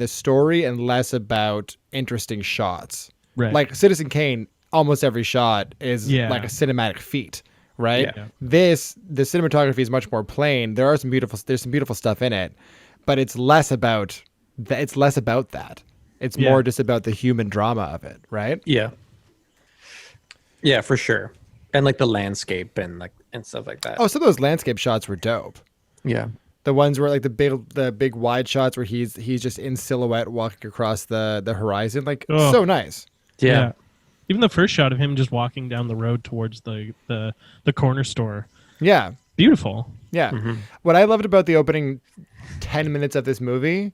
story, and less about interesting shots. Right. Like Citizen Kane, almost every shot is like a cinematic feat, right? Yeah. The cinematography is much more plain. There's some beautiful stuff in it, but it's less about that. It's more just about the human drama of it, right? Yeah. Yeah, for sure. And like the landscape and and stuff like that. Oh, some of those landscape shots were dope. Yeah. The ones where like the big wide shots where he's just in silhouette walking across the horizon, like so nice. Yeah. Even the first shot of him just walking down the road towards the corner store. Yeah. Beautiful. Yeah. What I loved about the opening 10 minutes of this movie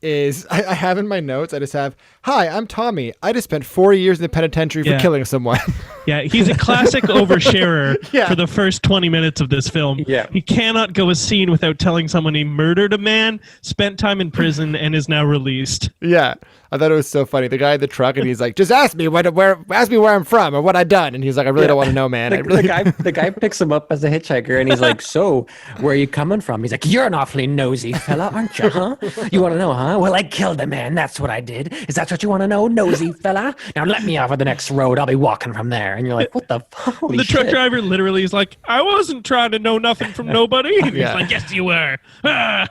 is I have in my notes, I just have, "Hi, I'm Tommy. I just spent 4 years in the penitentiary for killing someone." Yeah, he's a classic oversharer Yeah. for the first 20 minutes of this film. Yeah. He cannot go a scene without telling someone he murdered a man, spent time in prison, and is now released. Yeah. I thought it was so funny. The guy in the truck, and he's like, "Just ask me where I'm from or what I done." And he's like, "I really don't want to know, man." The guy picks him up as a hitchhiker, and he's like, "So, where are you coming from?" He's like, "You're an awfully nosy fella, aren't you, huh? You want to know, huh? Well, I killed a man. That's what I did. Is that what you want to know, nosy fella? Now let me off of the next road. I'll be walking from there." And you're like, "What the holy The truck shit?" driver literally is like, "I wasn't trying to know nothing from nobody." And Yeah. he's like, "Yes, you were." Ah.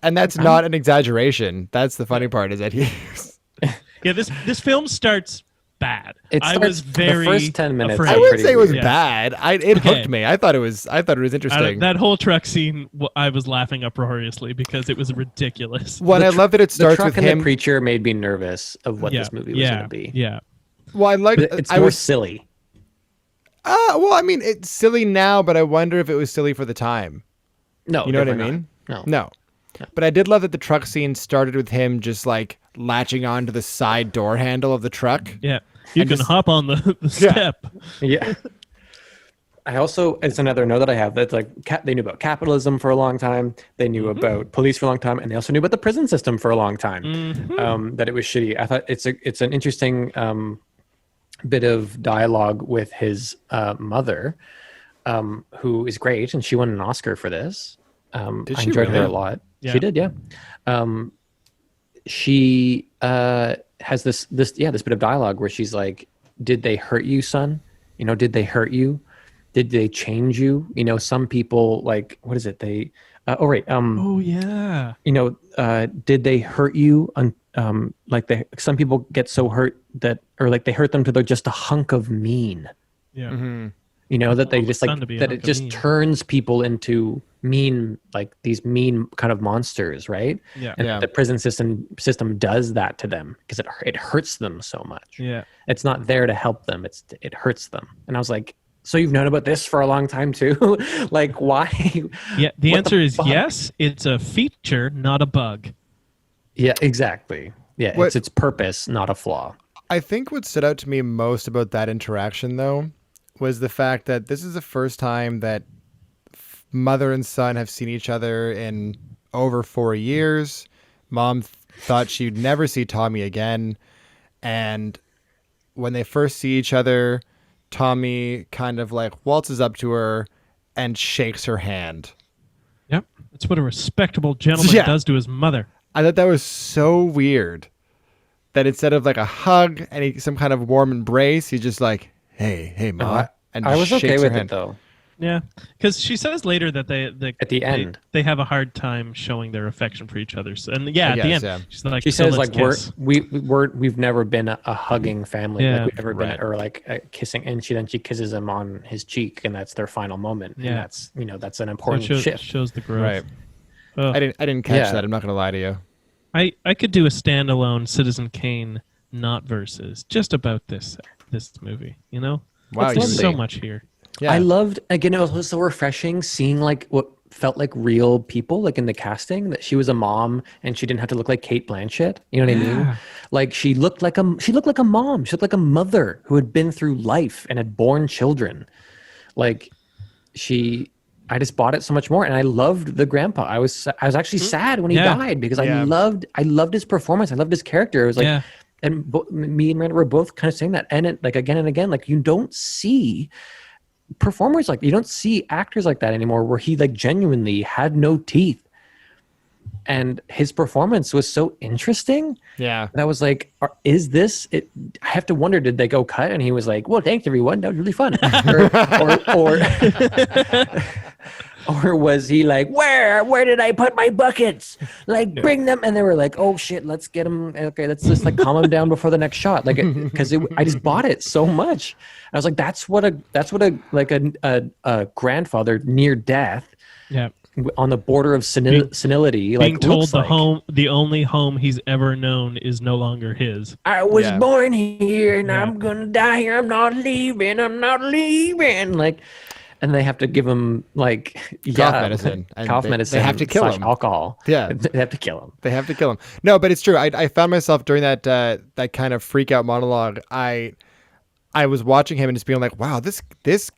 And that's not an exaggeration. That's the funny part, is that Yeah, this film starts bad. It I starts was very the first 10 minutes. afraid. I wouldn't say it was Yeah. bad. It hooked me. I thought it was interesting. That whole truck scene, I was laughing uproariously because it was ridiculous. Well, and I love that it The starts truck with and him. the preacher made me nervous of what this movie was going to be. Yeah. Well, I like. But it's more silly. Well, I mean, it's silly now, but I wonder if it was silly for the time. No, You know what I definitely mean? not. No. But I did love that the truck scene started with him just like latching onto the side door handle of the truck. Yeah. You And can just- hop on the step. Yeah. I also, it's another note that I have that's like they knew about capitalism for a long time. They knew about police for a long time, and they also knew about the prison system for a long time. That it was shitty. I thought it's an interesting bit of dialogue with his mother, who is great, and she won an Oscar for this. Did I she enjoyed her really? a lot. Yeah. She did, yeah. She has this bit of dialogue where she's like, "Did they hurt you, son? You know, did they hurt you? Did they change you? You know, some people like, what is it? They, Oh, yeah. you know, did they hurt you? Like some people get so hurt that, or like they hurt them to they're just a hunk of mean. Yeah. You know, that they want my just son like to be a that hunk it of just mean. turns people into mean, like these mean kind of monsters, right? Yeah. And Yeah. the prison system does that to them because it hurts them so much. Yeah. It's not there to help them. It hurts them. And I was like, so you've known about this for a long time too? Like, why? Yeah. The What answer is fuck? yes. It's a feature, not a bug. Yeah, exactly. Yeah, What- it's its purpose, not a flaw. I think what stood out to me most about that interaction, though, was the fact that this is the first time that mother and son have seen each other in over 4 years. Mom thought she'd never see Tommy again. And when they first see each other, Tommy kind of like waltzes up to her and shakes her hand. Yep. That's what a respectable gentleman Yeah. does to his mother. I thought that was so weird that instead of like a hug and some kind of warm embrace, he's just like, hey, Ma. And I was shakes okay her with hand. it though. Yeah. Because she says later that At the end. they have a hard time showing their affection for each other. So, and yeah, I at the guess, end, yeah. she's like, She "So says let's like kiss." we've never been a hugging family. Yeah. Like we've never Right. been or like a kissing, and she kisses him on his cheek, and that's their final moment. Yeah. And that's an It important shift. shows the growth. Right. Ugh. I didn't catch Yeah. that. I'm not going to lie to you. I could do a standalone Citizen Kane not versus just about this movie. You know, Wow, there's you- so much here. Yeah. I loved, again, it was so refreshing seeing like what felt like real people, like in the casting, that she was a mom and she didn't have to look like Kate Blanchett. You know what I mean? Yeah. Like she looked like a mom. She looked like a mother who had been through life and had born children. Like I just bought it so much more. And I loved the grandpa. I was actually sad when he Yeah. died because Yeah. I loved his performance. I loved his character. It was like, Yeah. and me and Miranda were both kind of saying that. And it, like again and again, like you don't see performers like you don't see actors like that anymore where he like genuinely had no teeth and his performance was so interesting Yeah. that I was like, is this it? I have to wonder, did they go cut? And he was like, well, thanks everyone, that was really fun. or Or was he like, where did I put my buckets? Like, bring them. And they were like, oh shit, let's get him. Okay, let's just like calm him down before the next shot. Like, because I just bought it so much. I was like, that's what a grandfather near death. Yeah. On the border of senility, Being like, told looks the only home he's ever known is no longer his. I was born here and I'm gonna die here. I'm not leaving. Like, and they have to give him like cough medicine. Cough medicine. They have to kill him. Alcohol. Yeah, they have to kill him. They have to kill him. No, but it's true. I found myself during that kind of freak out monologue. I was watching him and just being like, wow, this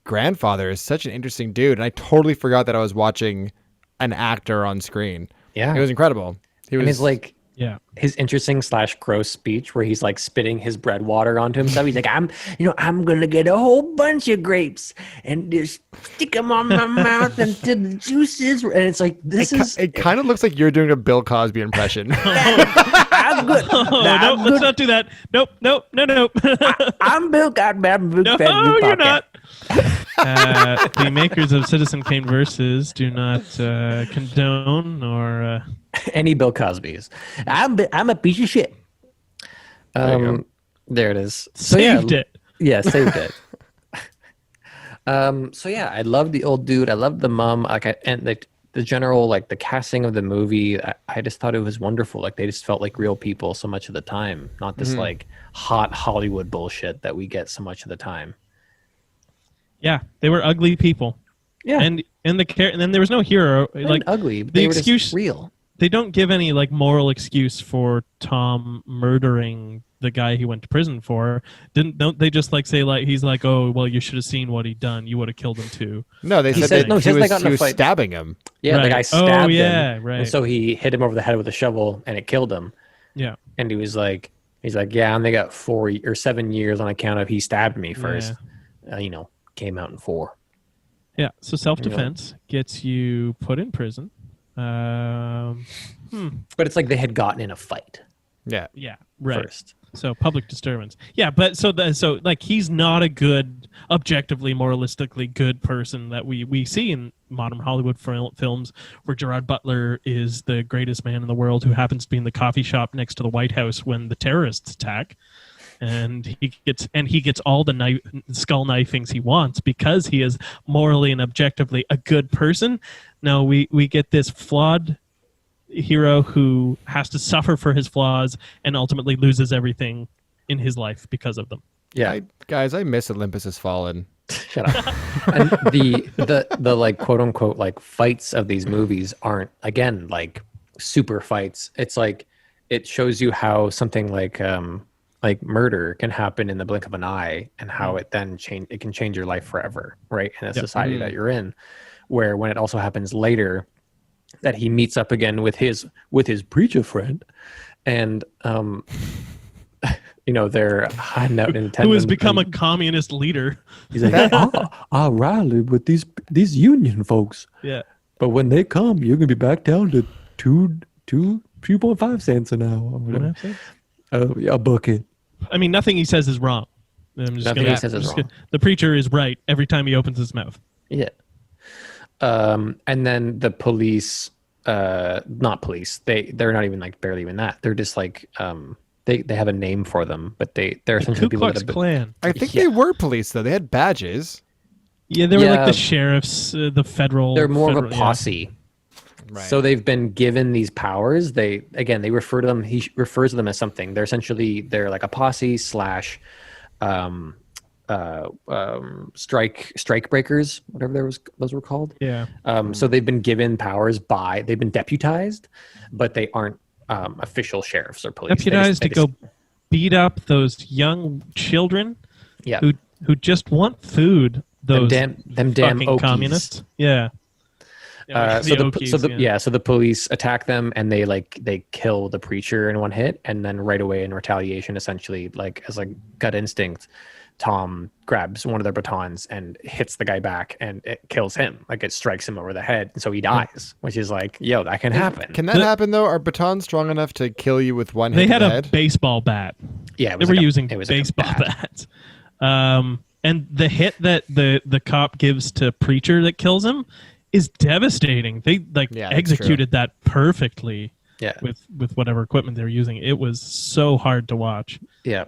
grandfather is such an interesting dude. And I totally forgot that I was watching an actor on screen. Yeah. It was incredible. His like, yeah, his interesting / gross speech where he's like spitting his bread water onto himself. He's like, I'm going to get a whole bunch of grapes and just stick them on my mouth until the juices. And it's like, it kind of looks like you're doing a Bill Cosby impression. I'm good. No, let's not do that. Nope. No. I'm Bill Cosby. No, you're not. The makers of Citizen Kane Versus do not condone or any Bill Cosby's. I'm a piece of shit. There it is. Saved it. Yeah, saved it. So yeah, I love the old dude. I love the mom. And the general, like the casting of the movie, I just thought it was wonderful. Like they just felt like real people so much of the time, not this like hot Hollywood bullshit that we get so much of the time. Yeah, they were ugly people. Yeah, and then there was no hero. Like ugly, but the they were excuse just real. They don't give any like moral excuse for Tom murdering the guy he went to prison for. Don't they just like say like he's like, oh well, you should have seen what he'd done. You would have killed him too. No, they said he was stabbing him. Yeah, right. the guy stabbed him. Right. And so he hit him over the head with a shovel, and it killed him. Yeah. And he's like, yeah, and they got 4 or 7 years on account of he stabbed me first. Yeah. Came out in 4. Yeah. So self-defense gets you put in prison. But it's like they had gotten in a fight. Yeah. Yeah. Right. First. So public disturbance. Yeah, but so like he's not a good, objectively, moralistically good person that we see in modern Hollywood films, where Gerard Butler is the greatest man in the world who happens to be in the coffee shop next to the White House when the terrorists attack, and he gets all the skull knifings he wants because he is morally and objectively a good person. No, we get this flawed hero who has to suffer for his flaws and ultimately loses everything in his life because of them. Yeah, guys, I miss Olympus Has Fallen. Shut up. And the like quote unquote like fights of these movies aren't, again, like super fights. It's like it shows you how something like murder can happen in the blink of an eye, and how it then it can change your life forever, right? In a society that you're in, where when it also happens later, that he meets up again with his preacher friend, and they're hiding out in who has become a communist leader. He's like, I rally with these union folks. Yeah, but when they come, you're gonna be back down to 2.5 cents an hour. Or whatever. A bucket. I mean, nothing he says is wrong. Nothing he says is wrong. The preacher is right every time he opens his mouth. Yeah. And then the police, not police, they're not even like barely even that. They're just like, they have a name for them, but they're essentially Ku people Klux Klan. I think they were police though. They had badges. Yeah, they were like the sheriffs, the federal. They're more of a posse. Yeah. Right. So they've been given these powers. They refer to them. He refers to them as something. They're like a posse / strike breakers, whatever those were called. Yeah. So they've been given powers they've been deputized, but they aren't official sheriffs or police. Deputized to go beat up those young children. Yeah. Who just want food. Those them damn Okies. Communists. Yeah. So the police attack them, and they kill the preacher in one hit, and then right away in retaliation, essentially, like as a gut instinct, Tom grabs one of their batons and hits the guy back, and it kills him. Like it strikes him over the head, and so he dies. Which is like, yo, that can happen. Can that happen though? Are batons strong enough to kill you with one hit? They had to the a head? baseball bat. Yeah, they were using baseball bats. And the hit that the cop gives to preacher that kills him is devastating. They Yeah, that's executed that perfectly Yeah. with whatever equipment they were using. It was so hard to watch. Yeah.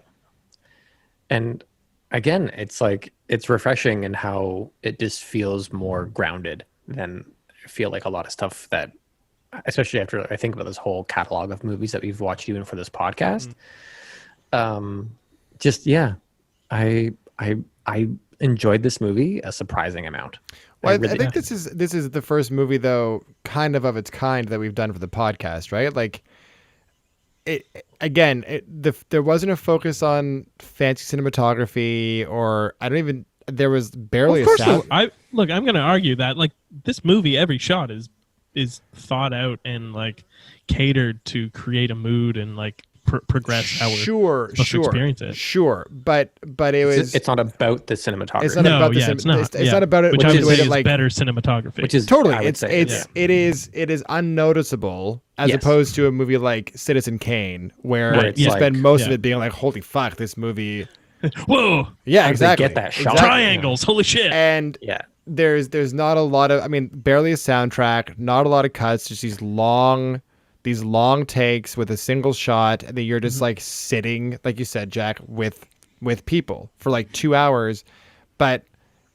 And again, it's like it's refreshing in how it just feels more grounded than I feel like a lot of stuff that, especially after I think about this whole catalog of movies that we've watched even for this podcast. Just I enjoyed this movie a surprising amount. Well, I think this is the first movie though, kind of its kind that we've done for the podcast, right? Like, there wasn't a focus on fancy cinematography, or there was barely a sound. I'm going to argue that like this movie, every shot is thought out and like catered to create a mood and like progress how we're supposed to experience it. Sure, but it's not about the cinematography. It's not about the it's not. It's not about it. Which I would say is like better cinematography. Which is totally. It is unnoticeable as Yes. opposed to a movie like Citizen Kane, where it's you like- spend most of it being like, "Holy fuck, this movie." Whoa! Yeah, How did they exactly. get that shot? Exactly. Triangles! Holy shit! And Yeah. there's not a lot of, barely a soundtrack, not a lot of cuts, just these long takes with a single shot, and then you're just like sitting, like you said, Jack, with people for like 2 hours. But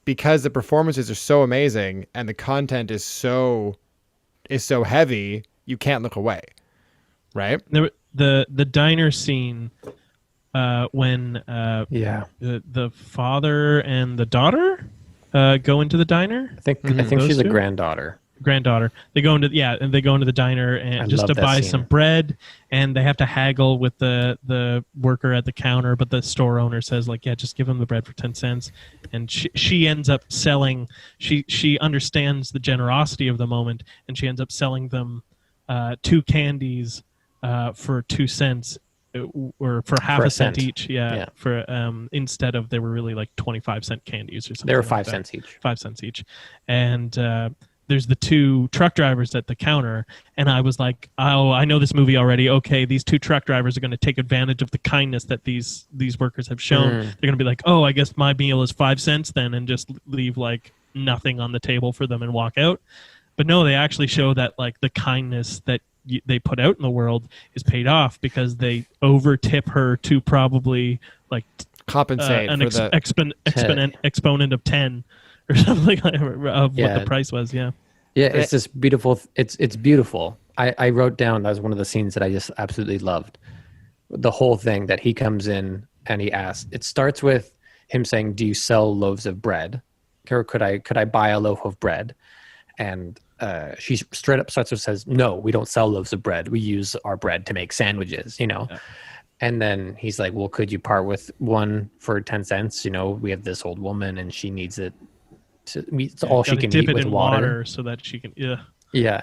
because the performances are so amazing and the content is so heavy, you can't look away, right? The diner scene when the father and the daughter go into the diner. I think Those she's a two? granddaughter. They go into the diner and I just love to that buy scene. some bread, and they have to haggle with the worker at the counter, but the store owner says like, yeah, just give them the bread for 10 cents, and she ends up selling. She understands the generosity of the moment, and she ends up selling them 2 candies for 2 cents. Or for half For a a cent cent. each, Yeah. For instead of they were really like 25-cent candies or something. They were like 5 that. cents each. 5 cents each. And there's the 2 truck drivers at the counter, and I was like, oh, I know this movie already. Okay, these 2 truck drivers are going to take advantage of the kindness that these workers have shown. They're going to be like, oh, I guess my meal is 5 cents then, and just leave like nothing on the table for them and walk out. But no, they actually show that like the kindness that they put out in the world is paid off, because they over tip her to probably like Compensate an for the exponent of 10 or something like of what Yeah. the price was. Yeah. Yeah, it's just beautiful. It's beautiful. I wrote down, that was one of the scenes that I just absolutely loved. The whole thing that he comes in and he asks. It starts with him saying, "Do you sell loaves of bread? Or could I buy a loaf of bread?" And she straight up starts with says, "No, we don't sell loaves of bread. We use our bread to make sandwiches." Yeah. And then he's like, "Well, could you part with one for 10 cents? We have this old woman and she needs it. It's all she can dip eat it with in water." so that she can. Yeah. Yeah.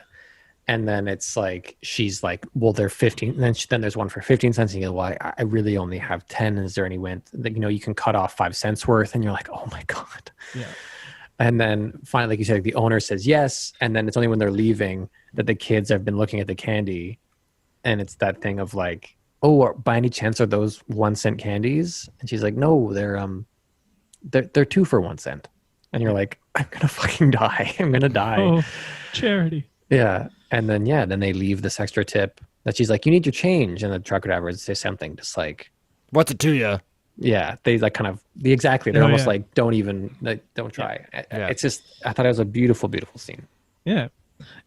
And then it's like, she's like, "Well, they're 15. And then there's one for 15 cents. And you go, "Well, I really only have 10. Is there any way that, you can cut off 5 cents worth?" And you're like, "Oh my God." Yeah. And then finally, like you said, the owner says yes. And then it's only when they're leaving that the kids have been looking at the candy. And it's that thing of like, "Oh, by any chance are those 1 cent candies?" And she's like, "No, they're 2 for 1 cent." And you're like, "I'm going to fucking die. I'm going to die." Oh, charity. Yeah. And then, then they leave this extra tip that she's like, "You need your change." And the truck driver would say something just like, "What's it to you?" yeah, they like kind of they're almost like, don't try. Yeah. It's just, I thought it was a beautiful, beautiful scene. Yeah.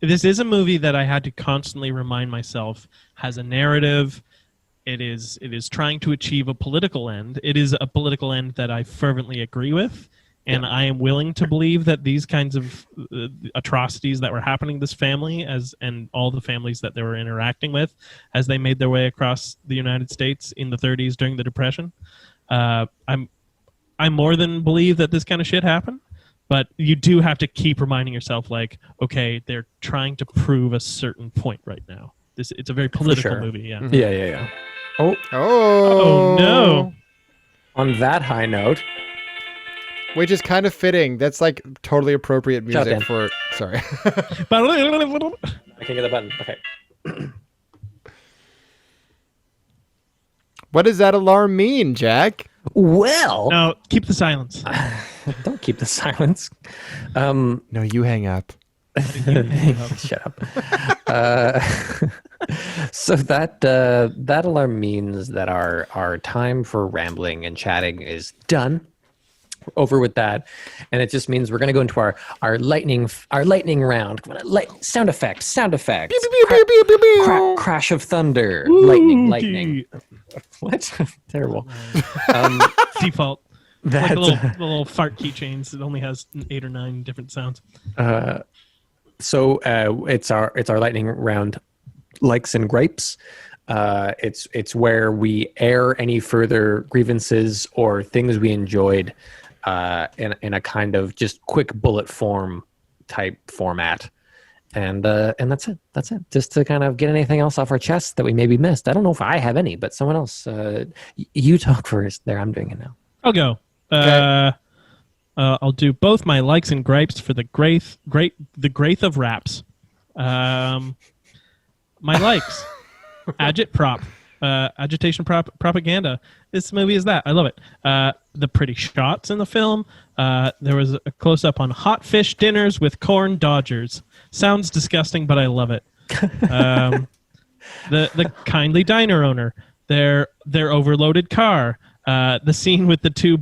This is a movie that I had to constantly remind myself has a narrative. It is trying to achieve a political end. It is a political end that I fervently agree with. And I am willing to believe that these kinds of atrocities that were happening to this family and all the families that they were interacting with as they made their way across the United States in the 30s during the Depression, I more than believe that this kind of shit happened. But you do have to keep reminding yourself, like, okay, they're trying to prove a certain point right now. It's a very political movie. Yeah. Mm-hmm. Yeah. Oh no. On that high note, which is kind of fitting. That's like totally appropriate Shut music in. for. Sorry. I can't get the button. Okay. What does that alarm mean, Jack? Well, No, keep the silence. don't keep the silence. No, you hang up. Shut up. So that alarm means that our time for rambling and chatting is done. We're over with that, and it just means we're going to go into our lightning round. Sound effects. Crash of thunder. Lightning. What? Terrible. Default. That, Like the little fart keychains. It only has 8 or 9 different sounds. So it's our lightning round, likes and gripes. It's where we air any further grievances or things we enjoyed in a kind of just quick bullet form type format. And that's it. That's it. Just to kind of get anything else off our chest that we maybe missed. I don't know if I have any, but someone else. You talk first. There, I'm doing it now. I'll go. Okay. I'll do both my likes and gripes for the Graith of Raps. My likes, agitation propaganda. This movie is that. I love it. The pretty shots in the film. There was a close up on hot fish dinners with corn dodgers. Sounds disgusting, but I love it. The kindly diner owner. Their overloaded car. The scene with the 2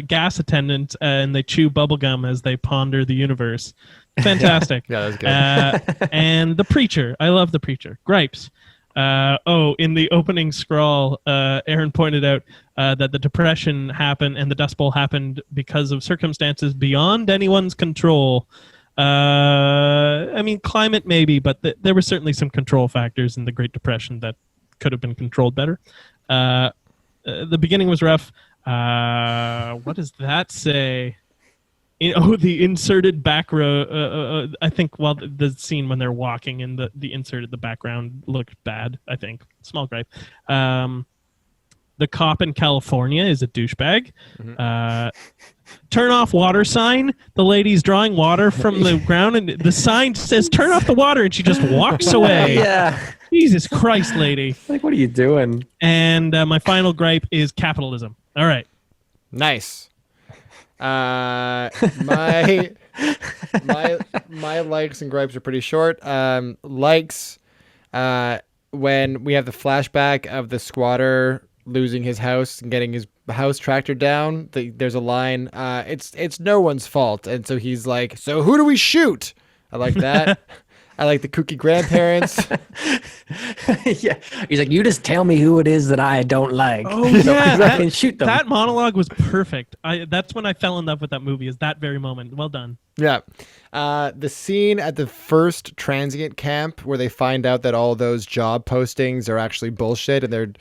gas attendants and they chew bubblegum as they ponder the universe. Fantastic. Yeah, that was good. And the preacher. I love the preacher. Gripes. In the opening scrawl, Aaron pointed out that the Depression happened and the Dust Bowl happened because of circumstances beyond anyone's control. I mean, climate maybe, but there were certainly some control factors in the Great Depression that could have been controlled better. The beginning was rough. What does that say? The inserted back row. I think the scene when they're walking and the insert at the background looked bad. I think small gripe. The cop in California is a douchebag. Mm-hmm. Turn off water sign. The lady's drawing water from the ground, and the sign says "Turn off the water," and she just walks away. Yeah. Jesus Christ, lady. Like, what are you doing? And my final gripe is capitalism. All right. Nice. My likes and gripes are pretty short. Likes, when we have the flashback of the squatter losing his house and getting his house tractor down. There's a line. It's no one's fault, and so he's like, "So who do we shoot?" I like that. I like the kooky grandparents. Yeah, he's like, "You just tell me who it is that I don't like." Oh yeah, I can shoot them. That monologue was perfect. That's when I fell in love with that movie. Is that very moment? Well done. Yeah, the scene at the first transient camp where they find out that all those job postings are actually bullshit, and they're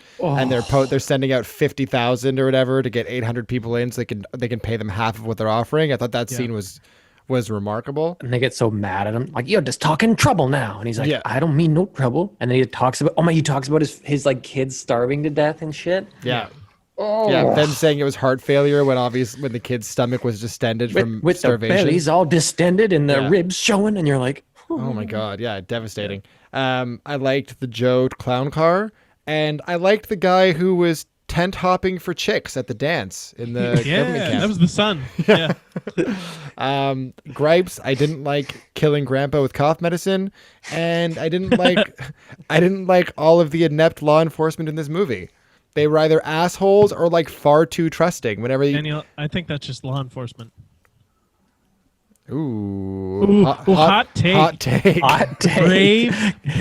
sending out 50,000 or whatever to get 800 people in, so they can pay them half of what they're offering. I thought that scene was remarkable. And they get so mad at him, like, "You're just talking trouble now." And he's like, "I don't mean no trouble." And then he talks about his like kids starving to death and shit. Yeah. Oh. Yeah, them saying it was heart failure when the kid's stomach was distended from with starvation. The belly's all distended and the ribs showing, and you're like, oh my god, yeah, devastating. I liked the Joe clown car, and I liked the guy who was tent hopping for chicks at the dance in the government camp. That was the son. Yeah. Gripes, I didn't like killing grandpa with cough medicine, and I didn't like all of the inept law enforcement in this movie. They were either assholes or like far too trusting. Daniel, I think that's just law enforcement. Ooh, hot take. Hot take.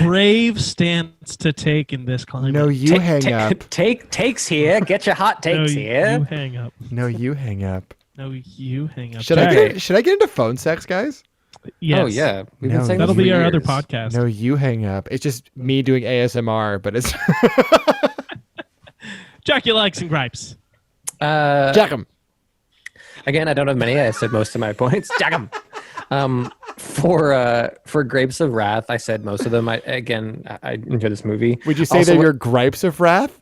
Brave stance to take in this climate. No, you hang up. Takes here. Get your hot takes here. You hang up. No, you hang up. No, you hang up. Should I get into phone sex, guys? Yes. Oh yeah, we've been saying that'll this be for our years. other podcast. No, you hang up. It's just me doing ASMR, but it's Jack, your likes and gripes. Jack 'em. Again, I don't have many. I said most of my points. Jack 'em. For Grapes of Wrath, I said most of them. I enjoy this movie. Would you say they're your gripes of wrath?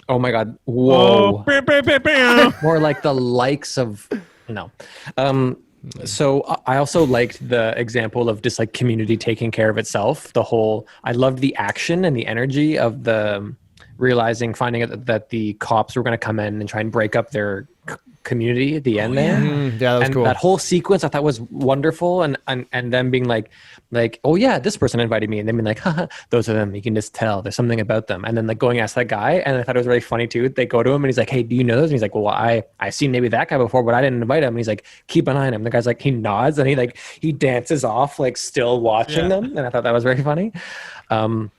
Oh my god! Whoa! Oh, More like the likes of no. So I also liked the example of just like community taking care of itself. I loved the action and the energy of the finding out that the cops were going to come in and try and break up their community at the end there. Yeah, that was And cool. that whole sequence I thought was wonderful. And them being like, oh yeah, this person invited me. And then being like, haha, those are them. You can just tell there's something about them. And then like going ask that guy. And I thought it was really funny too. They go to him and he's like, hey, do you know this? And he's like, well, I seen maybe that guy before, but I didn't invite him. And he's like, keep an eye on him. The guy's like, he nods and he dances off, like still watching them. And I thought that was very funny. And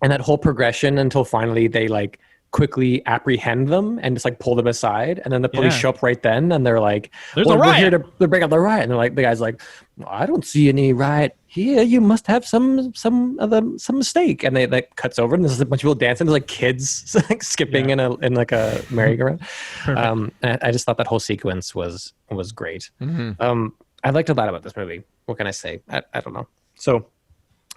that whole progression until finally they like quickly apprehend them and just like pull them aside, and then the police show up right then, and they're like, There's a riot. We're here to break up the riot. And they're like, the guy's like, well, I don't see any riot here. You must have some mistake. And they like cuts over, and there's a bunch of people dancing. There's like kids like skipping in like a merry-go-round. And I just thought that whole sequence was great. I liked a lot about this movie. What can I say? I don't know. So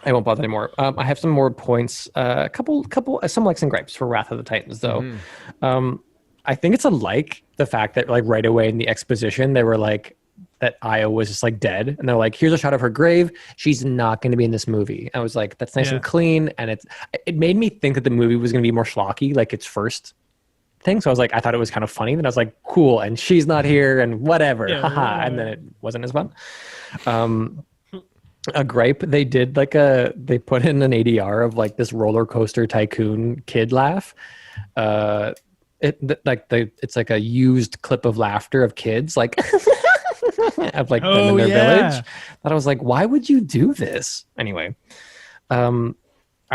I won't bother anymore. I have some more points. A couple, some likes and gripes for Wrath of the Titans, though. I think it's the fact that like right away in the exposition, they were like that Io was just like dead, and they're like, here's a shot of her grave. She's not going to be in this movie. I was like, that's nice and clean, and it made me think that the movie was going to be more schlocky, like its first thing. So I was like, I thought it was kind of funny. Then I was like, cool, and she's not here, and whatever, haha. And then it wasn't as fun. A gripe, they did they put in an ADR of like this roller coaster tycoon kid laugh. It's like a used clip of laughter of kids like of like them in their village. That I was like, why would you do this anyway? I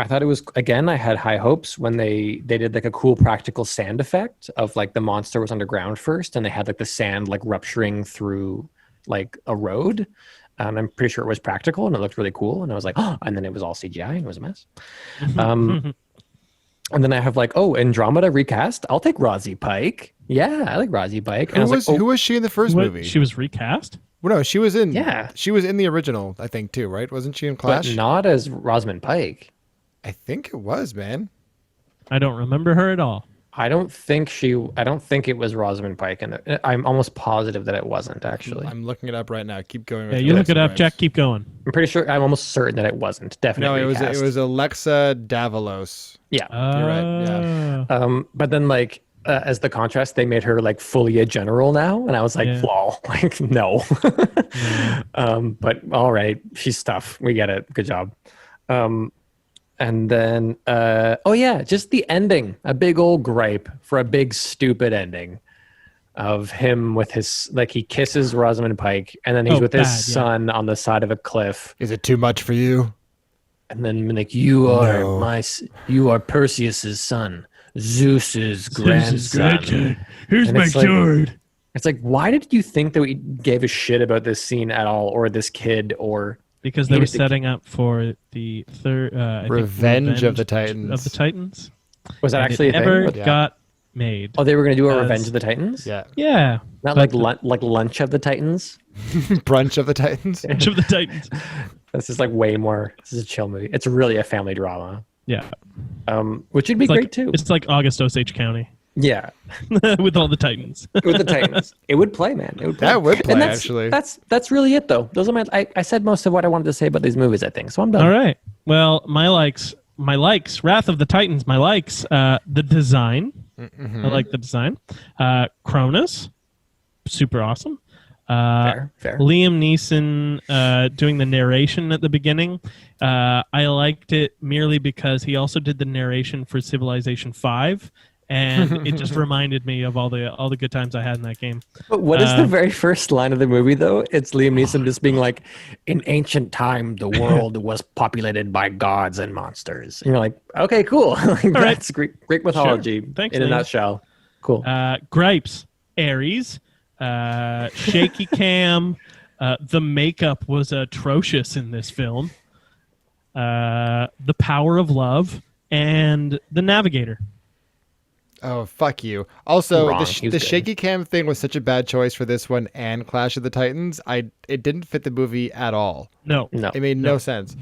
thought it was, again, I had high hopes when they did like a cool practical sand effect of like the monster was underground first, and they had like the sand like rupturing through like a road. And I'm pretty sure it was practical, and it looked really cool. And I was like, oh, and then it was all CGI, and it was a mess. And then I have like, oh, Andromeda recast. I'll take Rosie Pike. Yeah, I like Rosie Pike. And Who was she in the first movie? She was recast? Well, no, she was in. Yeah, she was in the original, I think, too. Right? Wasn't she in Clash? But not as Rosamund Pike. I think it was, man. I don't remember her at all. I don't think it was Rosamund Pike, and I'm almost positive that it wasn't actually. I'm looking it up right now. Keep going. Yeah, you look it up, Jack. Keep going. I'm pretty sure. I'm almost certain that it wasn't. Definitely. No, it was Alexa Davalos. Yeah, you're right. Yeah. But then like as the contrast, they made her like fully a general now, and I was like, lol, like no. But all right, she's tough. We get it. Good job. And then, just the ending, a big old gripe for a big stupid ending of him with his, like he kisses Rosamund Pike, and then he's with his son on the side of a cliff. Is it too much for you? And then like, you are Perseus's son, Zeus's grandson. Here's my sword. It's like, why did you think that we gave a shit about this scene at all, or this kid, or... Because they were setting up for the third Revenge of the Titans. Was that actually a thing? Never got made. Oh, they were going to do a Revenge of the Titans? Yeah. Yeah. Not like Lunch of the Titans? Brunch of the Titans? Brunch of the Titans. This is like way more. This is a chill movie. It's really a family drama. Yeah. Which would be great too. It's like August Osage County. Yeah. With all the Titans. With the Titans. It would play, man. It would play. That would play, actually. That's really it, though. Those are I said most of what I wanted to say about these movies, I think. So I'm done. All right. Well, my likes, Wrath of the Titans, my likes, the design. I like the design. Cronus, super awesome. Fair. Liam Neeson doing the narration at the beginning. I liked it merely because he also did the narration for Civilization 5. And it just reminded me of all the good times I had in that game. But what is the very first line of the movie, though? It's Liam Neeson just being like, in ancient time, the world was populated by gods and monsters. And you're like, okay, cool. That's great mythology. Sure. Thanks, in Liam. a nutshell. Cool. Gripes. Ares. Shaky cam. The makeup was atrocious in this film. The Power of Love. And The Navigator. Oh, fuck you. Also, Wrong. the shaky cam thing was such a bad choice for this one and Clash of the Titans. It didn't fit the movie at all. No. It made no sense.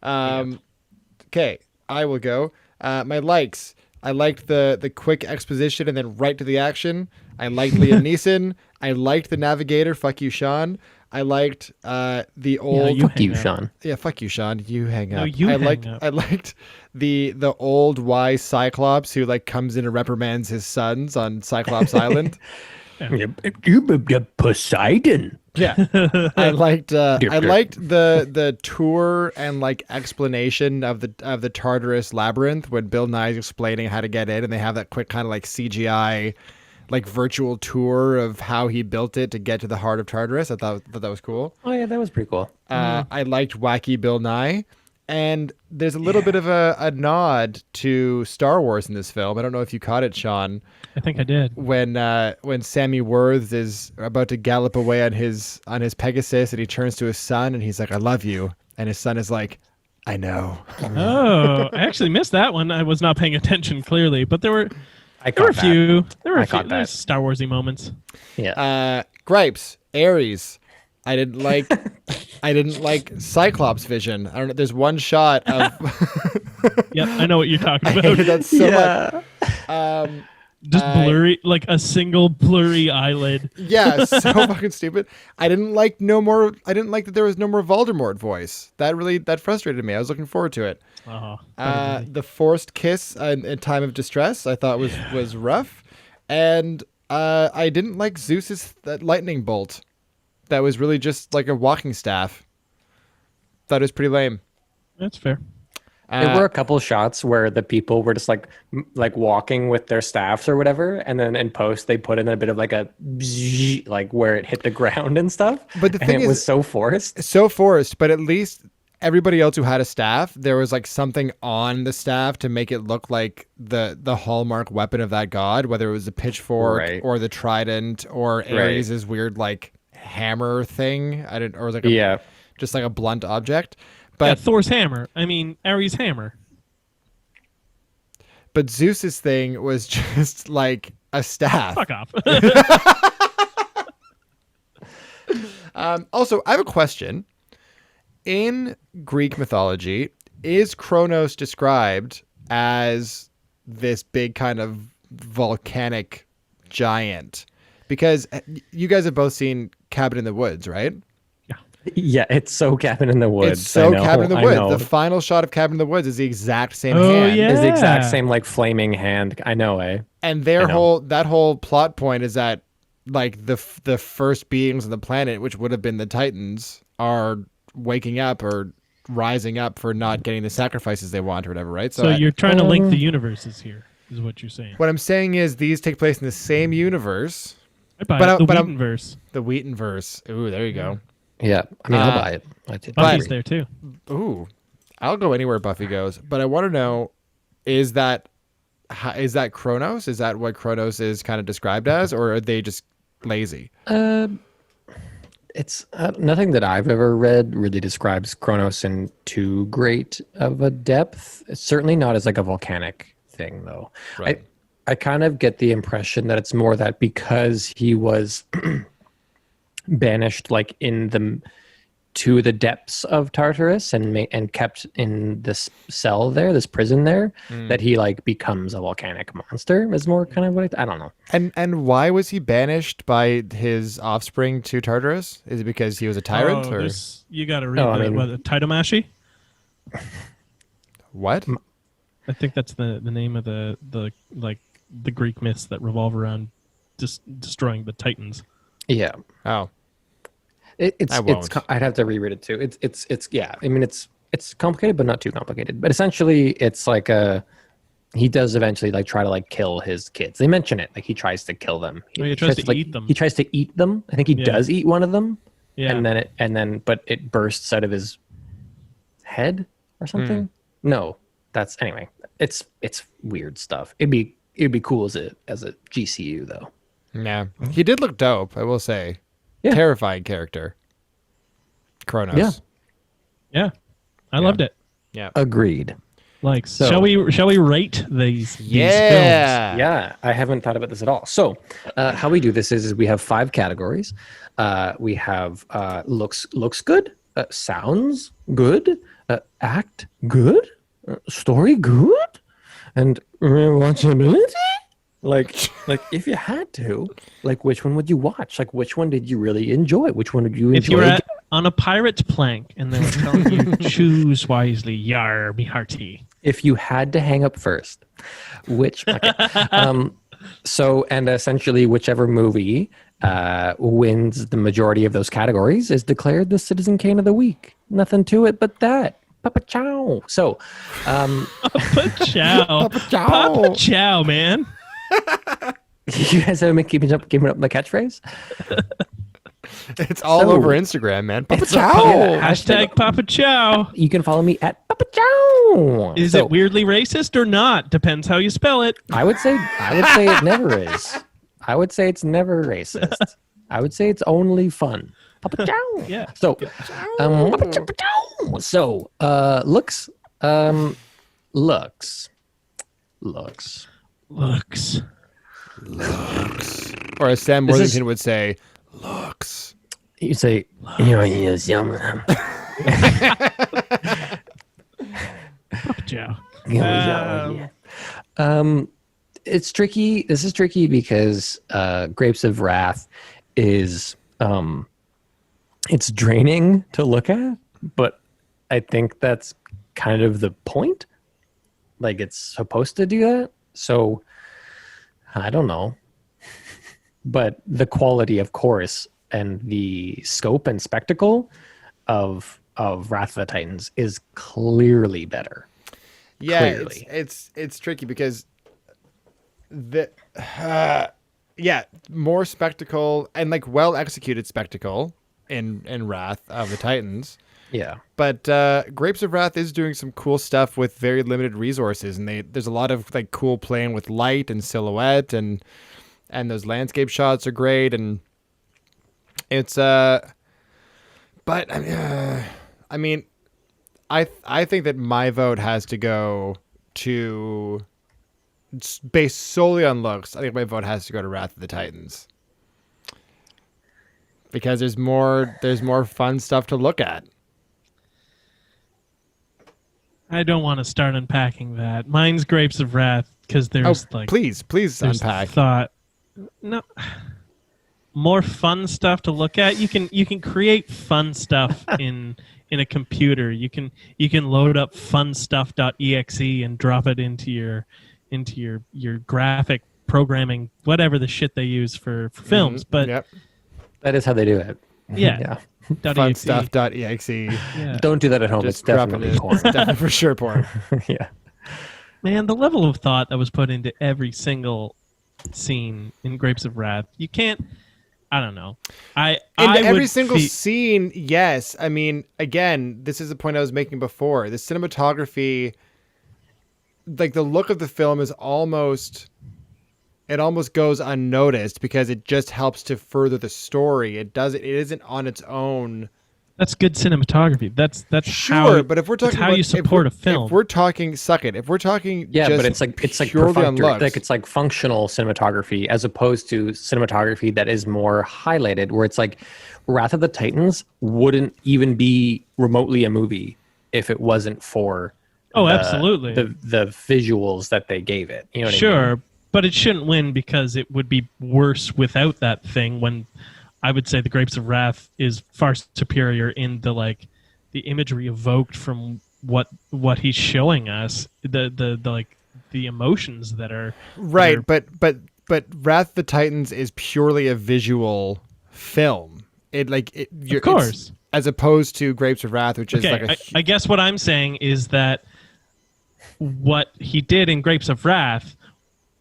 Okay, I will go. My likes. I liked the quick exposition and then right to the action. I liked Liam Neeson. I liked The Navigator. Fuck you, Sean. I liked the Yeah, old. you Fuck you, hang up. Sean. Yeah, fuck you, Sean. You hang No, up. you hang up. I liked the old wise Cyclops who like comes in and reprimands his sons on Cyclops Island. Poseidon. Yeah, I liked Dip, I dip. liked the tour and like explanation of the Tartarus labyrinth when Bill Nye's explaining how to get in, and they have that quick kind of like CGI like virtual tour of how he built it to get to the heart of Tartarus. I thought that was cool. Oh yeah, that was pretty cool. I liked Wacky Bill Nye. And there's a little bit of a nod to Star Wars in this film. I don't know if you caught it, Sean, I think I did. when Sammy Worth is about to gallop away on his Pegasus, and he turns to his son and he's like, "I love you," and his son is like, "I know." Oh, I actually missed that one. I was not paying attention clearly, but there were I a caught that. few. There were I a few caught that. there's Star Warsy moments. Yeah. Gripes, Ares. I didn't like. I didn't like Cyclops vision. I don't know. There's one shot of. Yep, I know what you're talking I about. hated that so much. Just blurry, like a single blurry eyelid. Yeah, so fucking stupid. I didn't like that there was no more Voldemort voice. That frustrated me. I was looking forward to it. The forced kiss in time of distress I thought was rough, and I didn't like Zeus's that lightning bolt. That was really just like a walking staff. Thought it was pretty lame. That's fair. There were a couple shots where the people were just like walking with their staffs or whatever, and then in post they put in a bit of like a bzzz, like where it hit the ground and stuff. But the thing it was so forced. So forced, but at least everybody else who had a staff, there was like something on the staff to make it look like the hallmark weapon of that god, whether it was the pitchfork Right. or the trident or Ares' weird like hammer thing. Or like just like a blunt object. Yeah, But Thor's hammer. I mean, Ares' hammer. but Zeus's thing was just like a staff. Fuck off. Also, I have a question. In Greek mythology, is Kronos described as this big kind of volcanic giant? Because you guys have both seen Cabin in the Woods, right? Yeah, it's so Cabin in the Woods. It's so I know, Cabin in the I Woods. know. The final shot of Cabin in the Woods is the exact same Oh, hand. yeah. It's the exact same like flaming hand. I know, eh? And I know. that whole plot point is that like the first beings on the planet, which would have been the Titans, are waking up or rising up for not getting the sacrifices they want or whatever, right? So you're trying to link the universes here, is what you're saying. What I'm saying is these take place in the same universe. I buy But it. The but Whedonverse. The Wheatonverse. Ooh, there you go. Yeah, I mean, I'll buy it. Buffy's agree. there too. Ooh, I'll go anywhere Buffy goes. But I want to know, is that Kronos? Is that what Kronos is kind of described as, or are they just lazy? It's nothing that I've ever read really describes Kronos in too great of a depth. It's certainly not as like a volcanic thing, though. Right. I kind of get the impression that it's more that because he was banished like to the depths of Tartarus and kept in this cell there, this prison there, that he like becomes a volcanic monster is more kind of what I don't know. And why was he banished by his offspring to Tartarus? Is it because he was a tyrant, or You got to read the Taitomashi? what? I think that's the name of the Greek myths that revolve around destroying the Titans. Yeah. Oh, It's I won't. I'd have to reread it too. It's yeah. I mean it's complicated, but not too complicated. But essentially, it's like he does eventually like try to like kill his kids. They mention it like he tries to kill them. He tries to eat them. He tries to eat them. I think he does eat one of them. Yeah. And then but it bursts out of his head or something. No, that's anyway. It's weird stuff. It'd be cool as a GCU though. yeah. He did look dope, I will say. Yeah. Terrifying character. Kronos. Yeah. I loved it. Yeah. Agreed. Like, So- shall we rate these films? Yeah. Yeah, I haven't thought about this at all. So, how we do this is we have 5 categories. We have looks good, sounds good, act good, story good, and rewatchability. Like if you had to, like which one would you watch? Like which one did you really enjoy? Which one did you enjoy? If you were on a pirate's plank and they were telling you, choose wisely, yar, me hearty. If you had to hang up first, which okay. So and essentially whichever movie wins the majority of those categories is declared the Citizen Kane of the week. Nothing to it but that. Papa Chow. So Papa Chow. Papa Chow. Papa Chow, man. you guys haven't been keeping up the catchphrase? It's all So- over Instagram, man. Papa It's- Chow. yeah. Hashtag Papa Chow. You can follow me at Papa Chow. Is So, it weirdly racist or not? Depends how you spell it. I would say it never is. I would say it's never racist. I would say it's only fun. Papa Chow. Yeah. So, Papa Chow, Papa Chow. So, looks. Or as Sam This is- Worthington would say, looks. You say, yes, yum. Papa Chow. It's tricky. This is tricky because Grapes of Wrath is it's draining to look at, but I think that's kind of the point. Like it's supposed to do that. So I don't know. But the quality, of course, and the scope and spectacle of Wrath of the Titans is clearly better. Yeah, Clearly. it's tricky because the more spectacle and like well executed spectacle in Wrath of the Titans. Yeah. But Grapes of Wrath is doing some cool stuff with very limited resources, and there's a lot of like cool playing with light and silhouette, and those landscape shots are great, and it's but I mean, I think that my vote has to go to based solely on looks. I think my vote has to go to Wrath of the Titans because there's more fun stuff to look at. I don't want to start unpacking that. Mine's Grapes of Wrath because there's Please there's unpack. thought. No, more fun stuff to look at. You can create fun stuff in a computer. You can load up funstuff.exe and drop it into your graphic programming, whatever the shit they use for films. But Yep. That is how they do it. yeah, Yeah. .exe. Funstuff.exe. Yeah. Don't do that at home. Just It's drop it definitely in. porn. It's definitely for sure porn. Yeah. Man, the level of thought that was put into every single scene in Grapes of Wrath, you can't. I don't know. I Every would single scene, yes. I mean, again, this is the point I was making before. The cinematography, like the look of the film is almost goes unnoticed because it just helps to further the story. It isn't on its own. That's good cinematography. That's Sure, how. but if we're that's talking how about, you support a if film. we're talking, suck it. If we're talking, Yeah, just but it's like purely on perfunctory. looks. Like it's like functional cinematography as opposed to cinematography that is more highlighted, where it's like Wrath of the Titans wouldn't even be remotely a movie if it wasn't for Absolutely. the visuals that they gave it. You know what I Sure, mean? but it shouldn't win because it would be worse without that thing. When I would say the Grapes of Wrath is far superior in the imagery evoked from what he's showing us, the emotions that are right. But Wrath of the Titans is purely a visual film. Of course. as opposed to Grapes of Wrath, which is Okay, like I guess what I'm saying is that what he did in Grapes of Wrath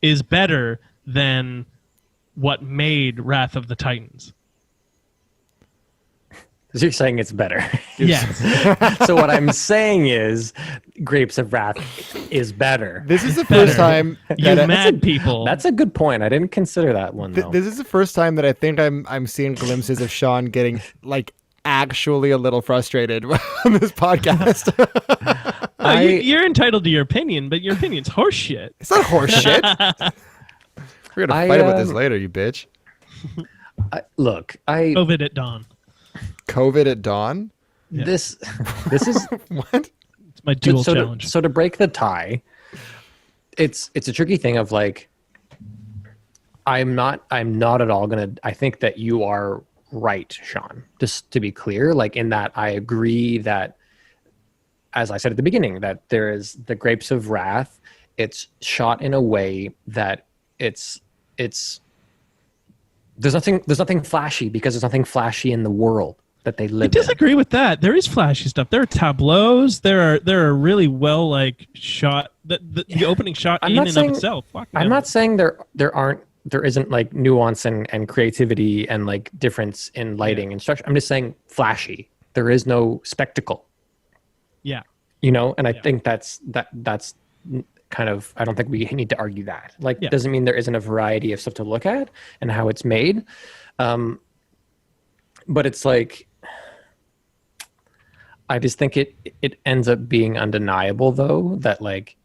is better than what made Wrath of the Titans. So you're saying it's better. Yes. So what I'm saying is Grapes of Wrath is better. This is the first time You that mad people. That's a good point. I didn't consider that one though. this is the first time that I think I'm seeing glimpses of Sean getting like actually a little frustrated on this podcast. No, you're entitled to your opinion, but your opinion's horseshit. It's not horse shit. We're gonna fight about this later, you bitch. Look, COVID at dawn. COVID at dawn. Yeah. this is What? It's my dual so challenge. so to break the tie, it's a tricky thing of like I'm not at all gonna. I think that you are right, Sean. Just to be clear, like in that, I agree that, as I said at the beginning, that there is the Grapes of Wrath. It's shot in a way that it's there's nothing flashy because there's nothing flashy in the world that they live I disagree with that. There is flashy stuff. There are tableaus. There are really well like shot. The opening shot I'm in not and saying- of itself. Fuck I'm no. not saying there isn't like nuance and creativity and like difference in lighting and structure. I'm just saying flashy. There is no spectacle, Yeah. you know, and I Yeah. think that's kind of, I don't think we need to argue that. Like, Yeah. doesn't mean there isn't a variety of stuff to look at and how it's made. But it's like, I just think it ends up being undeniable though, that like,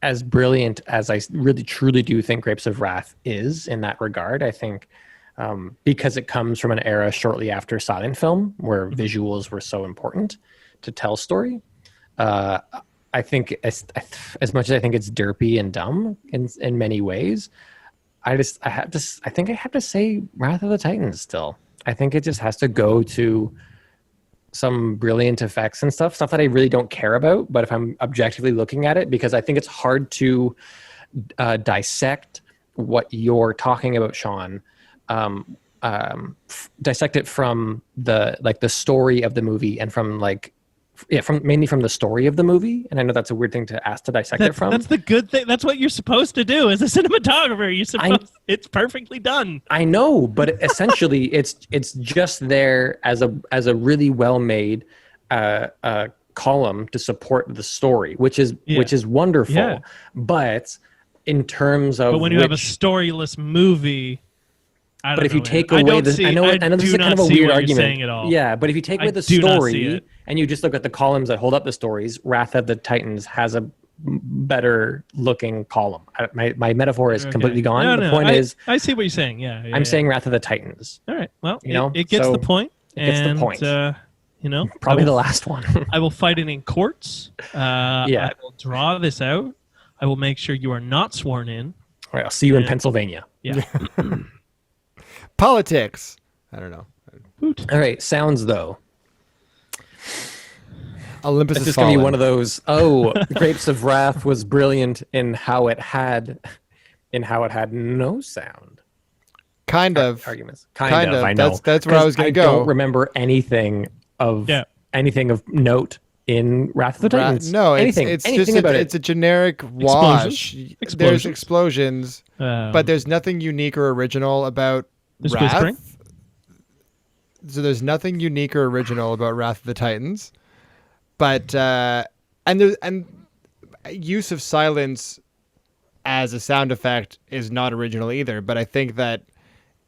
as brilliant as I really truly do think Grapes of Wrath is in that regard, I think because it comes from an era shortly after silent film where visuals were so important to tell story. I think as much as I think it's derpy and dumb in many ways, I think I have to say Wrath of the Titans still. I think it just has to go to some brilliant effects and stuff that I really don't care about. But if I'm objectively looking at it, because I think it's hard to dissect what you're talking about, Sean, dissect it from the story of the movie and from mainly from the story of the movie. And I know that's a weird thing to ask to dissect it from. That's the good thing. That's what you're supposed to do as a cinematographer. It's perfectly done. I know, but essentially it's just there as a really well made column to support the story, which is wonderful. Yeah. But in terms of, but when you have a storyless movie, but if you take away this, I know this is kind of a weird argument. At all. Yeah, but if you take away the story and you just look at the columns that hold up the stories, Wrath of the Titans has a better looking column. My metaphor is completely gone. No, the point is, I see what you're saying. Yeah, I'm saying Wrath of the Titans. All right. Well, You know, it gets so the point. it gets the point. You know, Probably the last one. I will fight it in courts. I will draw this out. I will make sure you are not sworn in. All right, I'll see you in Pennsylvania. Yeah. Politics. I don't know. All right, sounds though. Olympus It's is just gonna be fallen. one of those. Oh, Grapes of Wrath was brilliant in how it had no sound. Kind of. Arguments. Kind of. I know. That's where I was 'Cause going to go. I don't remember anything of note in Wrath of the Titans. No, anything. it's anything just about it's a generic wash. Explosions. There's explosions, But but there's nothing unique or original about whispering. Wrath. So there's nothing unique or original about Wrath of the Titans, but and use of silence as a sound effect is not original either. But I think that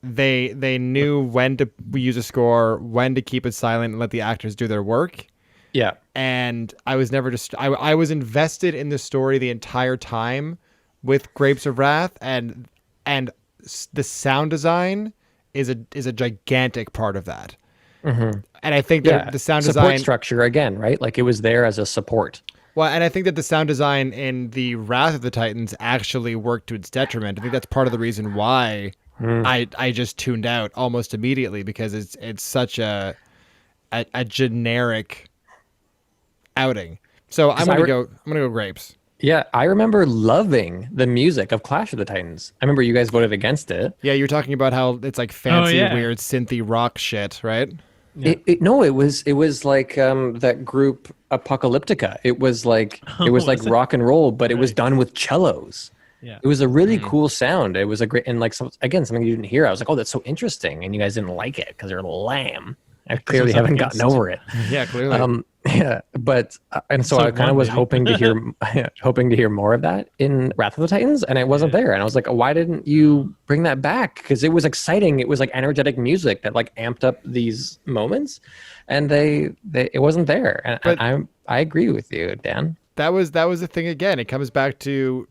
they knew when to use a score, when to keep it silent and let the actors do their work. Yeah. And I was never just I was invested in the story the entire time with Grapes of Wrath, and the sound design is a gigantic part of that. Mm-hmm. And I think that the sound support design structure again, right? Like it was there as a support. Well, and I think that the sound design in the Wrath of the Titans actually worked to its detriment. I think that's part of the reason why I just tuned out almost immediately, because it's such a generic outing. So I'm gonna go Grapes. Yeah, I remember loving the music of Clash of the Titans. I remember you guys voted against it. Yeah, you're talking about how it's like fancy, yeah. weird, synthy rock shit, right? Yeah. It was like that group Apocalyptica. It was like rock and roll, but it was done with cellos. Yeah. It was a really cool sound. It was a great, and like something you didn't hear. I was like, oh, that's so interesting, and you guys didn't like it because you're lamb. I clearly haven't gotten over it. Yeah, clearly. Yeah, but and so I kind of was hoping to hear more of that in Wrath of the Titans, and it wasn't there. And I was like, why didn't you bring that back? Because it was exciting. It was like energetic music that like amped up these moments, and it wasn't there. And I agree with you, Dan. That was the thing again. It comes back to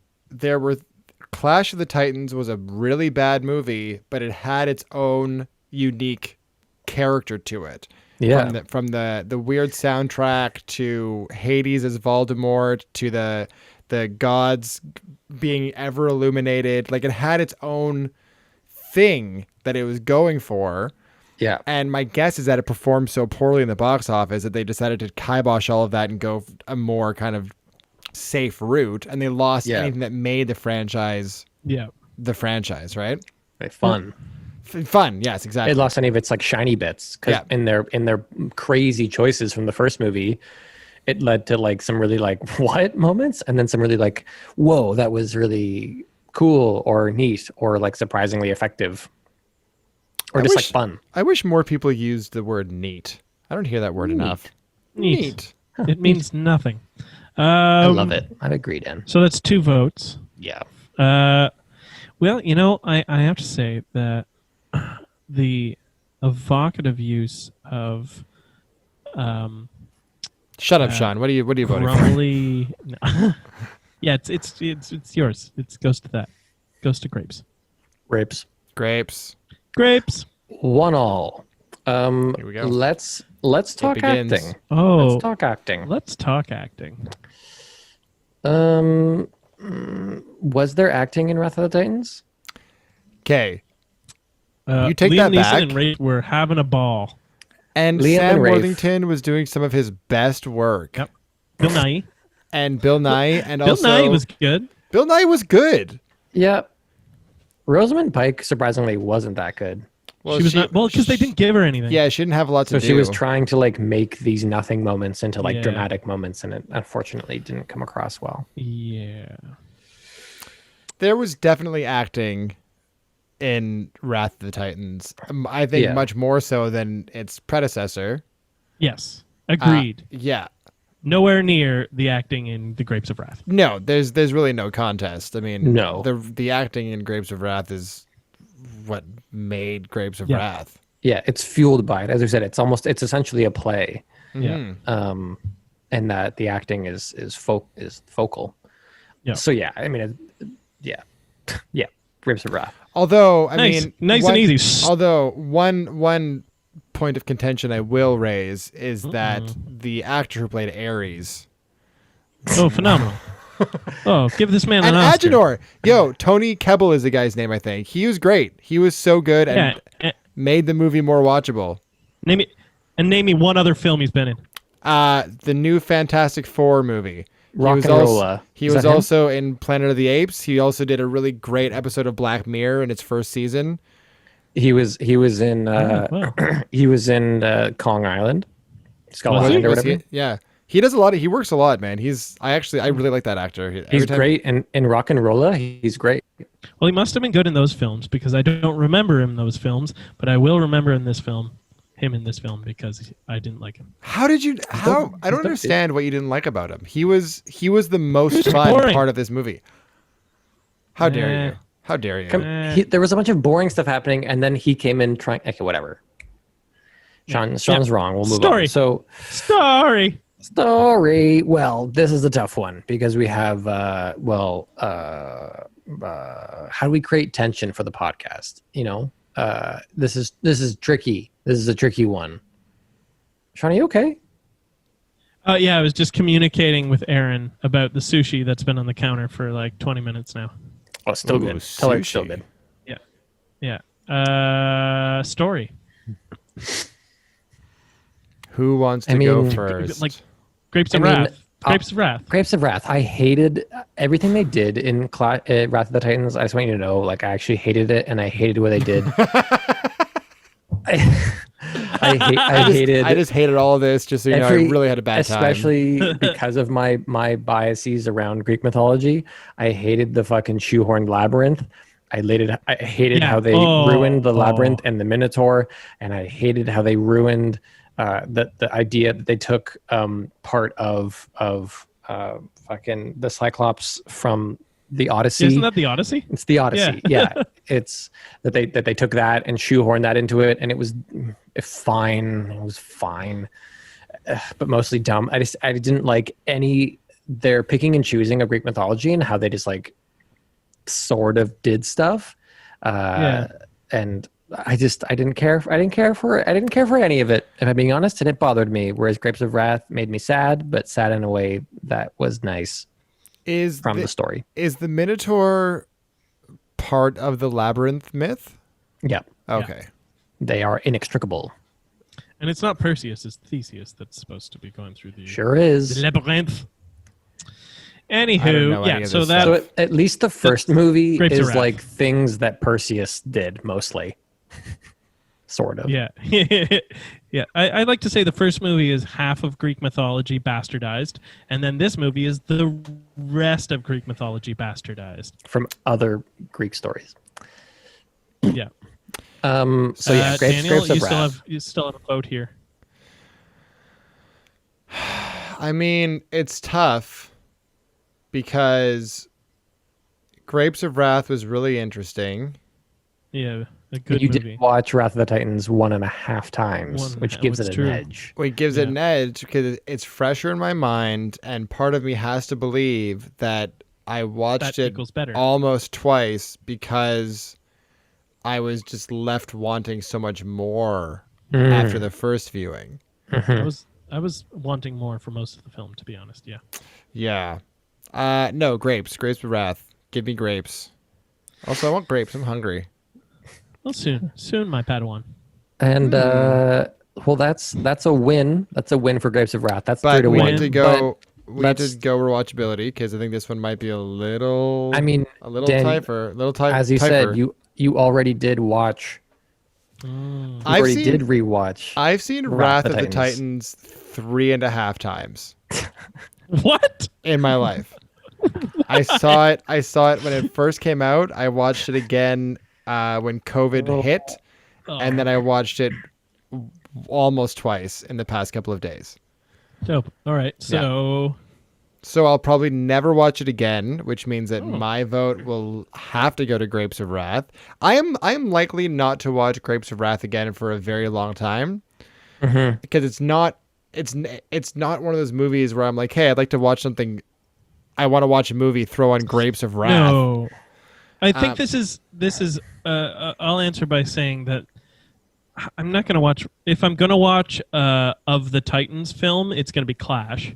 Clash of the Titans was a really bad movie, but it had its own unique character to it. Yeah. From the weird soundtrack to Hades as Voldemort to the the gods being ever illuminated. Like, it had its own thing that it was going for. Yeah. And my guess is that it performed so poorly in the box office that they decided to kibosh all of that and go a more kind of safe route. And they lost anything that made the franchise the franchise, right? Fun. Fun, yes, exactly. It lost any of its like shiny bits because in their crazy choices from the first movie, it led to like some really like what moments, and then some really like whoa, that was really cool or neat or like surprisingly effective. Or just like fun. I wish more people used the word neat. I don't hear that word enough. Neat. It means nothing. I love it. I'd agree, Dan. So that's 2 votes. Yeah. Well, you know, I have to say that the evocative use of shut up, Sean. What are you voting for? grumbly, yeah, it's yours. It goes to that. Goes to grapes. Grapes. 1-1. Here we go. Let's talk begins. acting. Oh, Let's talk acting. let's talk acting. Was there acting in Wrath of the Titans? Okay. You take Liam that Neeson back. and Ray were having a ball. And Liam Sam and Rafe. Worthington was doing some of his best work. Yep. Bill Nye. And Bill Nye. And Bill also, Nye was good. Bill Nye was good. Yeah. Rosamund Pike surprisingly wasn't that good. Well, She was not well because they didn't give her anything. Yeah, she didn't have a lot to So do. she was trying to like make these nothing moments into like Yeah. dramatic moments, and it unfortunately didn't come across well. Yeah. There was definitely acting in Wrath of the Titans. I think much more so than its predecessor. Yes. Agreed. Yeah. Nowhere near the acting in The Grapes of Wrath. No, there's really no contest. I mean, No. the acting in Grapes of Wrath is what made Grapes of Yeah. Wrath. Yeah, it's fueled by it. As I said, it's essentially a play. Yeah. And that the acting is focal. Yeah. So yeah, I mean, yeah, Grapes of Wrath. Although, I Nice. mean, Nice and easy. Although one point of contention I will raise is that the actor who played Ares, Oh, phenomenal. Oh, give this man an and Oscar. Agenor, Tony Kebbell is the guy's name. I think he was great. He was so good and made the movie more watchable. Name me one other film he's been in. The new Fantastic Four movie. Rock'n'Rolla. He Is was that him? also in Planet of the Apes. He also did a really great episode of Black Mirror in its first season. He was in wow. he was in Kong Island, Skull Was he? Island or Was whatever. yeah. He does a lot. He works a lot, man. I really like that actor. He's great in Rock'n'Rolla. He's great. Well, he must have been good in those films because I don't remember him in those films, but I will remember him in this film because I didn't like him. How did you? How I don't understand what you didn't like about him. He was the most fun boring. part of this movie. How dare you? How dare you? There was a bunch of boring stuff happening, and then he came in trying. Okay, whatever. Sean's wrong. We'll move on. So Story. Well, this is a tough one because we have how do we create tension for the podcast? You know, this is tricky. This is a tricky one. Sean, are you okay? Yeah, I was just communicating with Aaron about the sushi that's been on the counter for like 20 minutes now. Oh, still good. Tell her it's still sushi. good. Yeah. Story. Who wants to go first? Like Grapes of Wrath. Grapes of Wrath. Grapes of Wrath. I hated everything they did in Wrath of the Titans. I just want you to know, like, I actually hated it, and I hated what they did. I just hated all of this. Just so you know, I really had a bad time. Especially because of my biases around Greek mythology. I hated the fucking shoehorned labyrinth. I hated how they ruined the labyrinth and the Minotaur, and I hated how they ruined the idea that they took part of fucking the Cyclops from the Odyssey. Isn't that the Odyssey? It's the Odyssey. Yeah. It's that they took that and shoehorned that into it, and it was fine. It was fine, but mostly dumb. I didn't like they're picking and choosing of Greek mythology and how they just like sort of did stuff. And I didn't care for any of it, if I'm being honest, and it bothered me. Whereas Grapes of Wrath made me sad, but sad in a way that was nice. from the story. Is the Minotaur part of the labyrinth myth? Yeah. Okay. They are inextricable. And it's not Perseus, it's Theseus that's supposed to be going through the Sure is. labyrinth. I don't know Anywho, any yeah, of so this that stuff. So at least the first movie Grapes of is Wrath. like things that Perseus did mostly. Sort of. yeah. Yeah. I'd like to say the first movie is half of Greek mythology bastardized, and then this movie is the rest of Greek mythology bastardized. From other Greek stories. Yeah. So yeah, Daniel, Grapes of Wrath. you still have a vote here. I mean, it's tough because Grapes of Wrath was really interesting. Yeah, a good You movie. did watch Wrath of the Titans 1.5 times, One- which gives what's it true. an edge. Well, it gives it Yeah. an edge because it's fresher in my mind, and part of me has to believe that I watched That it equals better. almost twice because I was just left wanting so much more after the first viewing. I was wanting more for most of the film, to be honest. Yeah. Yeah. No, grapes. Grapes of Wrath. Give me grapes. Also, I want grapes. I'm hungry. Well, soon, my Padawan. And well, that's a win. That's a win for Grapes of Wrath. That's 3 But to we 1. need to go. We need let's- to go rewatchability because I think this one might be a little. I mean, a little Dan, tighter. as you said, you already did watch. You already did rewatch. I've seen Wrath of the Titans 3.5 times What? in my life. I saw it. I saw it when it first came out. I watched it again when COVID hit, and then I watched it almost twice in the past couple of days. Dope. All right. So So I'll probably never watch it again, which means that my vote will have to go to Grapes of Wrath. I am likely not to watch Grapes of Wrath again for a very long time because it's not one of those movies where I'm like, hey, I'd like to watch something. I want to watch a movie. Throw on Grapes of Wrath. no. I think this is. I'll answer by saying that I'm not going to watch. If I'm going to watch of the Titans film, it's going to be Clash.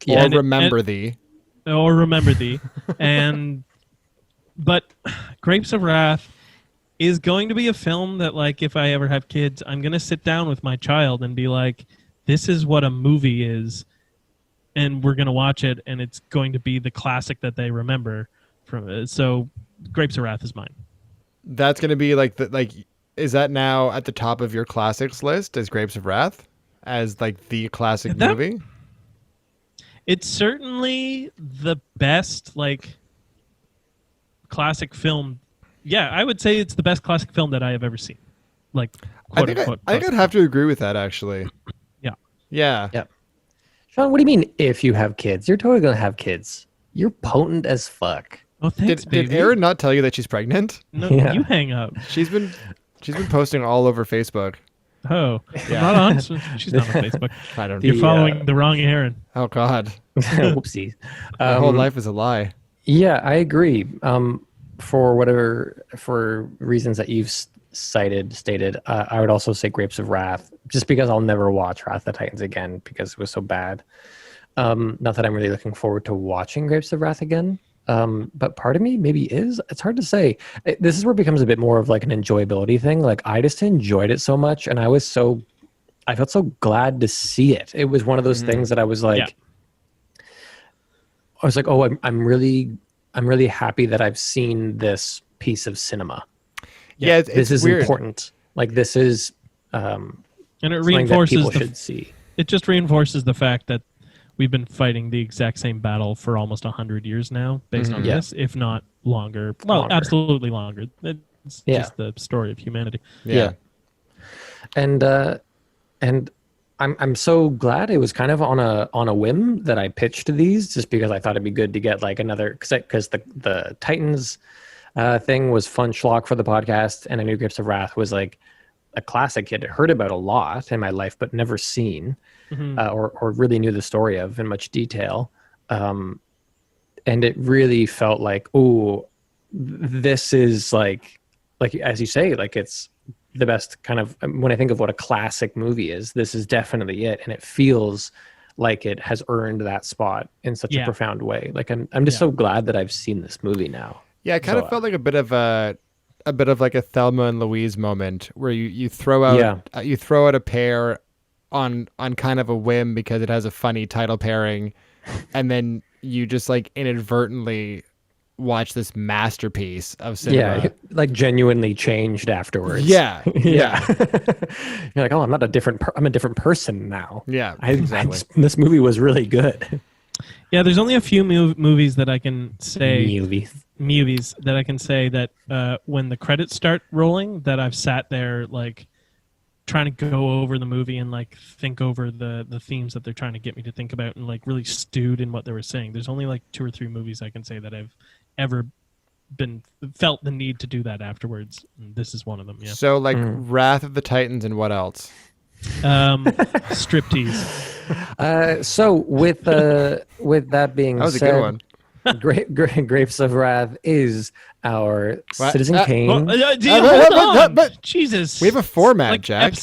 Or And Remember Thee. Or Remember Thee. But Grapes of Wrath is going to be a film that, like, if I ever have kids, I'm going to sit down with my child and be like, this is what a movie is, and we're going to watch it, and it's going to be the classic that they remember from it. So Grapes of Wrath is mine. That's going to be is that now at the top of your classics list as Grapes of Wrath? As like the classic movie? It's certainly the best, like, classic film. Yeah, I would say it's the best classic film that I have ever seen. Like, I think I'd have to agree with that, actually. Yeah. Yeah. Yeah. Sean, what do you mean if you have kids? You're totally going to have kids. You're potent as fuck. Oh, thanks, Did baby. Erin not tell you that she's pregnant? No, Yeah. you hang up. She's been posting all over Facebook. Oh, Yeah. I'm not on. She's not on Facebook. I don't You're know. following the wrong Aaron. Oh God. Whoopsies. My whole life is a lie. Yeah, I agree. For reasons that you've stated, I would also say Grapes of Wrath, just because I'll never watch Wrath of the Titans again because it was so bad. Not that I'm really looking forward to watching Grapes of Wrath again. But part of me maybe is. It's hard to say. This is where it becomes a bit more of like an enjoyability thing. Like I just enjoyed it so much, and I felt so glad to see it. It was one of those things that I was like, I was like, oh, I'm really happy that I've seen this piece of cinema. Yeah, it's This is weird. important. Like this is And it something that reinforces people the should see. it just reinforces the fact that we've been fighting the exact same battle for almost 100 years now, based on Yeah. this, if not longer. Well, Longer. absolutely longer. It's Yeah. just the story of humanity. Yeah. And I'm so glad it was kind of on a whim that I pitched these, just because I thought it'd be good to get like another, because the Titans thing was fun schlock for the podcast, and I knew Grapes of Wrath was like a classic I'd heard about a lot in my life but never seen, or really knew the story of in much detail. And it really felt like, oh, this is like as you say, like it's the best kind of, when I think of what a classic movie is, this is definitely it. And it feels like it has earned that spot in such a Yeah. profound way. Like I'm just Yeah. so glad that I've seen this movie now. Yeah, it kind of felt like a bit of like a Thelma and Louise moment where you throw out you throw out a pair on kind of a whim because it has a funny title pairing, and then you just like inadvertently watch this masterpiece of cinema. Yeah, like genuinely changed afterwards. Yeah. Yeah. You're like, oh, I'm a different person now. Yeah, exactly. This movie was really good. Yeah, there's only a few movies that I can say Movies. that I can say that when the credits start rolling, that I've sat there like trying to go over the movie and like think over the themes that they're trying to get me to think about and like really stewed in what they were saying. There's only like 2 or 3 movies I can say that I've ever felt the need to do that afterwards. And this is one of them. Yeah. So like Wrath of the Titans and what else? Striptease. So with that being That was said, a good one. Grapes of Wrath is our Citizen Kane. Hold on. Jesus. We have a format, like Jack.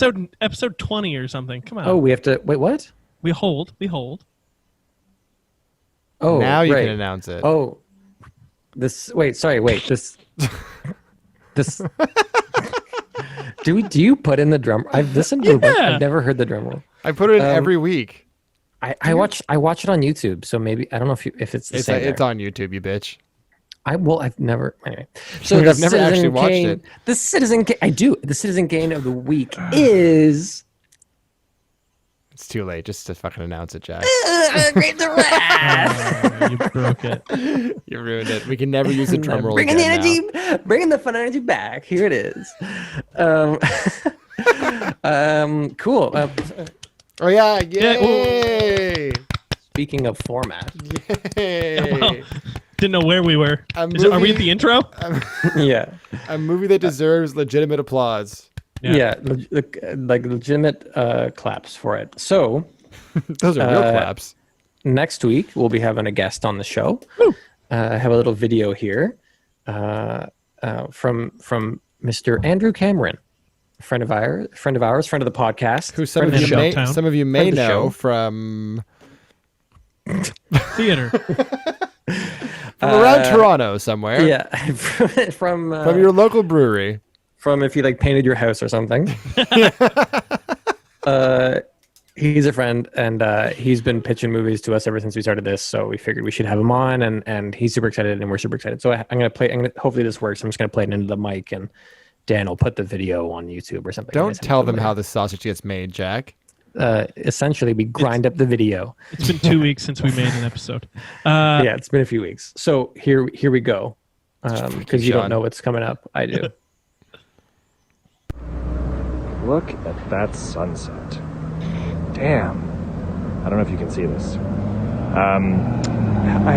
Episode 20 or something. Come on. Oh, we have to wait. What? We hold. Oh, Now you right. can announce it. Oh, this. Wait. Sorry. Wait. This. Do you put in the drum? I've listened to it, but I've never heard the drum roll. I put it in every week. I watch it on YouTube, so maybe I don't know if it's the same. It's on YouTube, you bitch. I've never anyway. So I've never actually watched it. The Citizen Kane, I do. The Citizen Kane of the week is It's too late. Just to fucking announce it, Jack. Grapes of Wrath. You broke it. You ruined it. We can never use the drum roll Bringing the again energy, now. bringing the fun energy back. Here it is. Cool. Oh yeah! Yay! Speaking of format, Yay! Well, didn't know where we were. Are we movie- at the intro? yeah. A movie that deserves legitimate applause. Yeah. Like legitimate claps for it. So Those are real claps. next week we'll be having a guest on the show. I have a little video here from Mr. Andrew Cameron, friend of ours, friend of the podcast, Who friend of the show. some of you may Friend of the know show. from Theater. around Toronto somewhere. Yeah, from From your local brewery. from if you like painted your house or something. He's a friend, and he's been pitching movies to us ever since we started this. So we figured we should have him on, and he's super excited, and we're super excited. So I'm gonna hopefully this works. I'm just gonna play it into the mic, and Dan will put the video on YouTube or something. Don't tell them how the sausage gets made, Jack. Essentially, we grind up the video. It's been 2 weeks since we made an episode. Yeah, it's been a few weeks. So here we go. Because you Sean. don't know what's coming up. I do. Look at that sunset. Damn. I don't know if you can see this.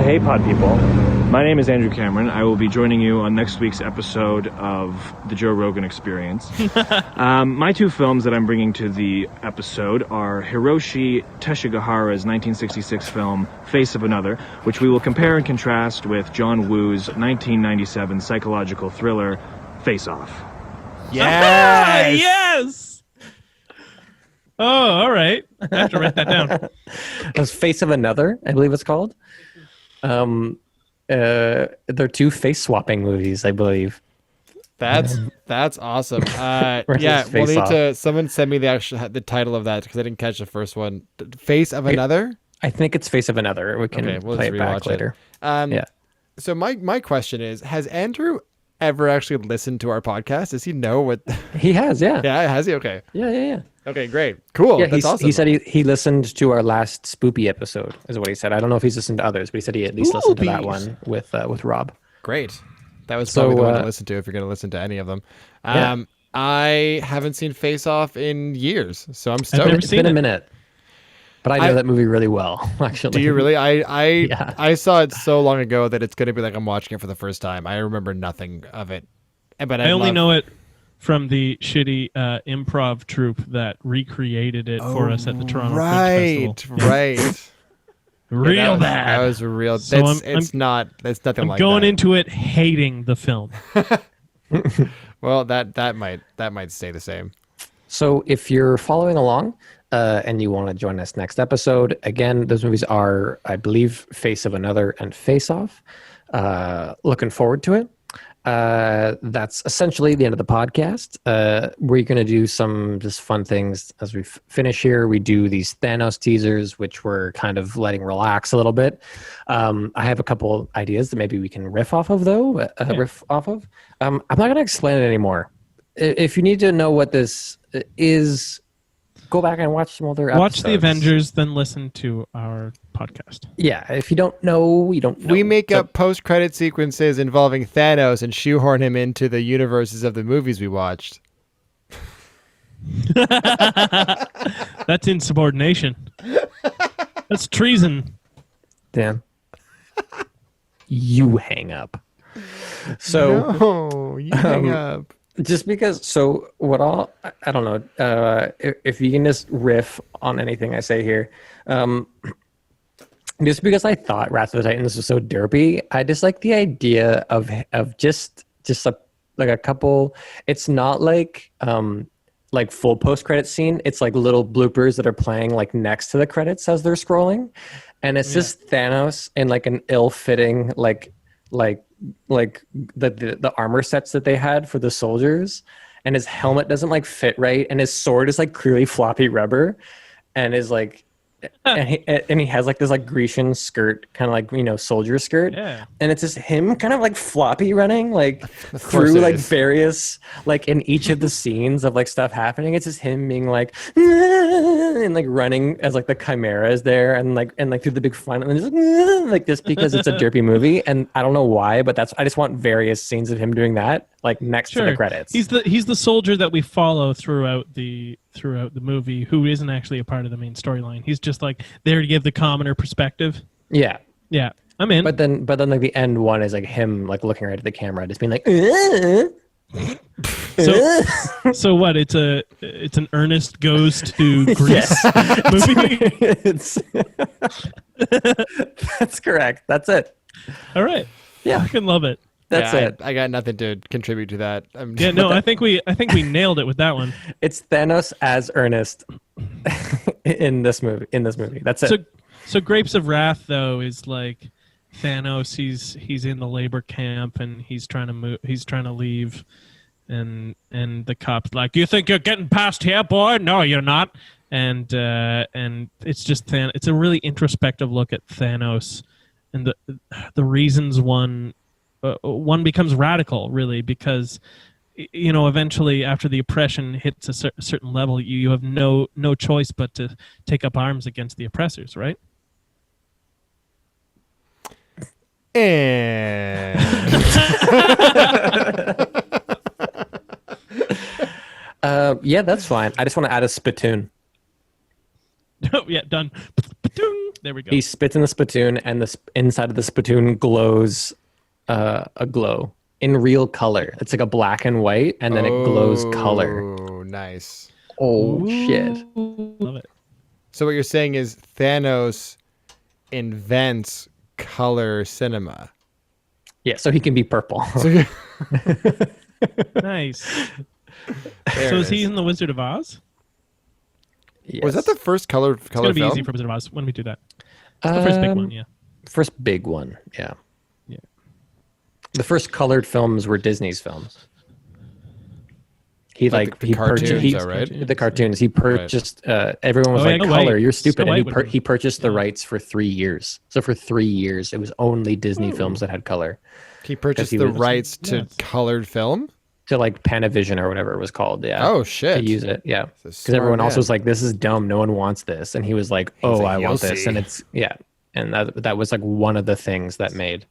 Hey, pod people. My name is Andrew Cameron. I will be joining you on next week's episode of The Joe Rogan Experience. My 2 films that I'm bringing to the episode are Hiroshi Teshigahara's 1966 film Face of Another, which we will compare and contrast with John Woo's 1997 psychological thriller Face Off. Yes. Yes. Oh, all right. I have to write that down. That's Face of Another, I believe it's called. They're 2 face swapping movies, I believe. That's awesome. Yeah, we'll Face need Off. to. Someone send me the title of that because I didn't catch the first one. Face of Another. I think it's Face of Another. We can Okay, we'll play just it back rewatch it. later. Yeah. So my question is: has Andrew ever actually listened to our podcast? Does he know what? He has, yeah. Yeah, has he? Okay. Yeah. Okay, great, cool. Yeah, That's awesome. he said he listened to our last Spoopy episode, is what he said. I don't know if he's listened to others, but he said he at least listened to that Spoopies. one with Rob. Great. That was So, probably the one to listen to if you're going to listen to any of them. Yeah. I haven't seen Face Off in years, so I'm never stoked. It's been seen a it. minute, but I know that movie really well. Actually, Do you really? I Yeah. I saw it so long ago that it's going to be like I'm watching it for the first time. I remember nothing of it, but I only know it from the shitty improv troupe that recreated it for us at the Toronto Fringe Festival. Right. Real Yeah, bad. That was real. So It's nothing I'm like going that. into it hating the film. Well, that might stay the same. So if you're following along and you want to join us next episode, again, those movies are, I believe, Face of Another and Face Off. Looking forward to it. That's essentially the end of the podcast. We're going to do some just fun things as we finish here. We do these Thanos teasers, which we're kind of letting relax a little bit. I have a couple ideas that maybe we can riff off of, though. I'm not going to explain it anymore. If you need to know what this is, go back and watch some other episodes. Watch the Avengers, then listen to our podcast. Yeah, if you don't know, you don't know. We make up post-credit sequences involving Thanos and shoehorn him into the universes of the movies we watched. That's insubordination. That's treason. Dan, you hang up. So no, you hang up. Just because, so what I don't know, if you can just riff on anything I say here. Just because I thought Wrath of the Titans was so derpy, I just like the idea of just like a couple, it's not like full post-credit scene. It's like little bloopers that are playing like next to the credits as they're scrolling. And it's just Thanos in like an ill-fitting, like the armor sets that they had for the soldiers, and his helmet doesn't like fit right, and his sword is like clearly floppy rubber, and is like and he has like this like Grecian skirt, kind of like, you know, soldier skirt, and it's just him kind of like floppy running like through like various, like in each of the scenes of like stuff happening. It's just him being like and like running as like the Chimera is there, and like through the big fun, and then just like this, because it's a derpy movie, and I don't know why, but I just want various scenes of him doing that like next to the credits. He's the soldier that we follow throughout the movie, who isn't actually a part of the main storyline. He's just like there to give the commoner perspective. Yeah, I'm in. But then like the end one is like him like looking right at the camera, just being like so what, it's an Ernest Goes to Greece movie. That's correct. That's it. All right. Yeah, I can love it. That's it. I got nothing to contribute to that. I think we nailed it with that one. It's Thanos as Ernest in this movie. That's it. So Grapes of Wrath, though, is like Thanos. He's in the labor camp, and he's trying to move. He's trying to leave, and the cop's like, "You think you're getting past here, boy? No, you're not." And it's just it's a really introspective look at Thanos and the reasons one becomes radical, really, because, you know, eventually after the oppression hits a certain level, you have no choice but to take up arms against the oppressors, right? And yeah, that's fine. I just want to add a spittoon. Oh, yeah, done. There we go. He spits in the spittoon, and the inside of the spittoon glows a glow in real color. It's like a black and white, and then it glows color. Oh, nice. Oh, shit. Love it. So what you're saying is Thanos invents color cinema. Yeah, so he can be purple. Nice. So is he in The Wizard of Oz? Yes. Was that the first color It's going to be film? easy for Wizard of Oz when we do that. It's the first big one, yeah. First big one, yeah. Yeah. The first colored films were Disney's films. He Like the cartoons, right? The cartoons. He purchased. Everyone was like, "Color, you're stupid." And he purchased the rights for 3 years. So for 3 years, it was only Disney films that had color. He purchased the rights to colored film? To like Panavision or whatever it was called. Yeah. Oh shit. To use it. Yeah. Because Smart everyone else man. was like, "This is dumb. No one wants this," and he was like, "Oh, like, I "You'll want this," see." and it's and that was like one of the things that made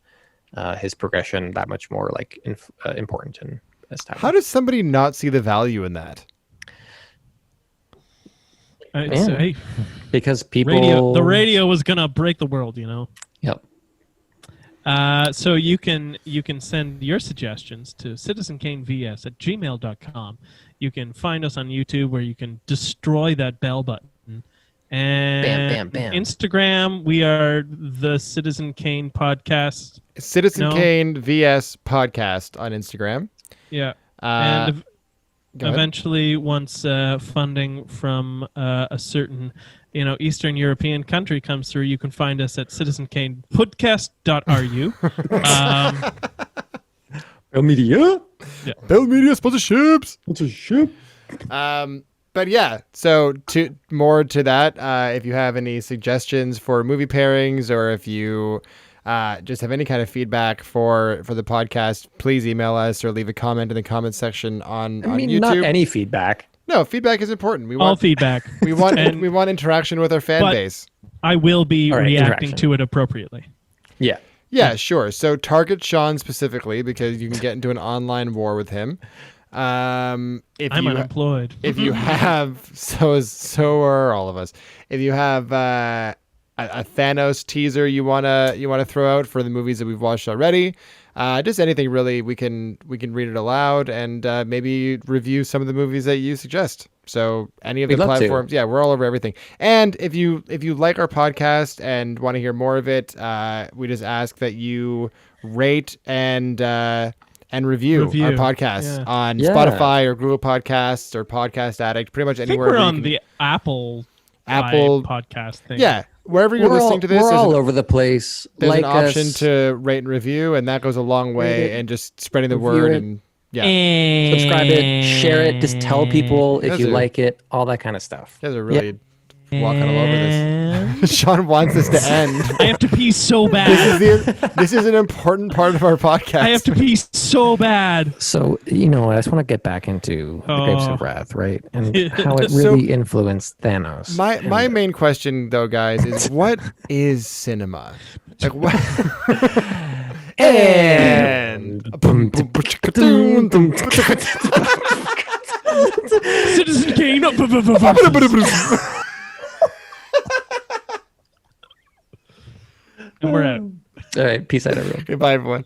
his progression that much more like important in this time. How does somebody not see the value in that? Hey, Because people the radio was gonna break the world, you know. Yep. So you can send your suggestions to citizencanevs@gmail.com. You can find us on YouTube, where you can destroy that bell button. And Bam, bam, bam. Instagram, we are the Citizen Kane Podcast. Citizen Kane VS podcast on Instagram. Yeah. And Go ahead. eventually, once funding from a certain, Eastern European country comes through, you can find us at citizencanepodcast.ru. Media? Bell Media sponsorships. But yeah, so more to that, if you have any suggestions for movie pairings, or if you just have any kind of feedback for the podcast, please email us or leave a comment in the comments section on YouTube. Not any feedback. No, feedback is important. We All want feedback. we want interaction with our fan But- base. I will be All right, reacting interaction. to it appropriately. Yeah. Yeah, sure. So target Sean specifically, because you can get into an online war with him. If I'm you unemployed. if you have so are all of us. If you have a Thanos teaser you wanna throw out for the movies that we've watched already, just anything really, we can read it aloud and maybe review some of the movies that you suggest. So any of the We'd love to. platforms, yeah, we're all over everything. And if you like our podcast and want to hear more of it, we just ask that you rate and review our podcast yeah. on Yeah. Spotify or Google Podcasts or Podcast Addict, pretty much I think anywhere. we're where you on can- the Apple Podcast thing. Yeah, wherever you're listening to this, we're there's all an- over the place. there's Like an option us, to rate and review, and that goes a long way Rate it, in just spreading the review word. it. And yeah, subscribe it, share it, just tell people if Those you are- like it, all that kind of stuff. you guys are really walking all over this. Sean wants this to end. I have to pee so bad. This is an important part of our podcast. I have to pee so bad. So, I just want to get back into the Grapes of Wrath, right? And how it So- really influenced Thanos. My main question, though, guys, is what is cinema? Like what? And Citizen Kane. And we're out. All right, peace out, everyone. goodbye, everyone.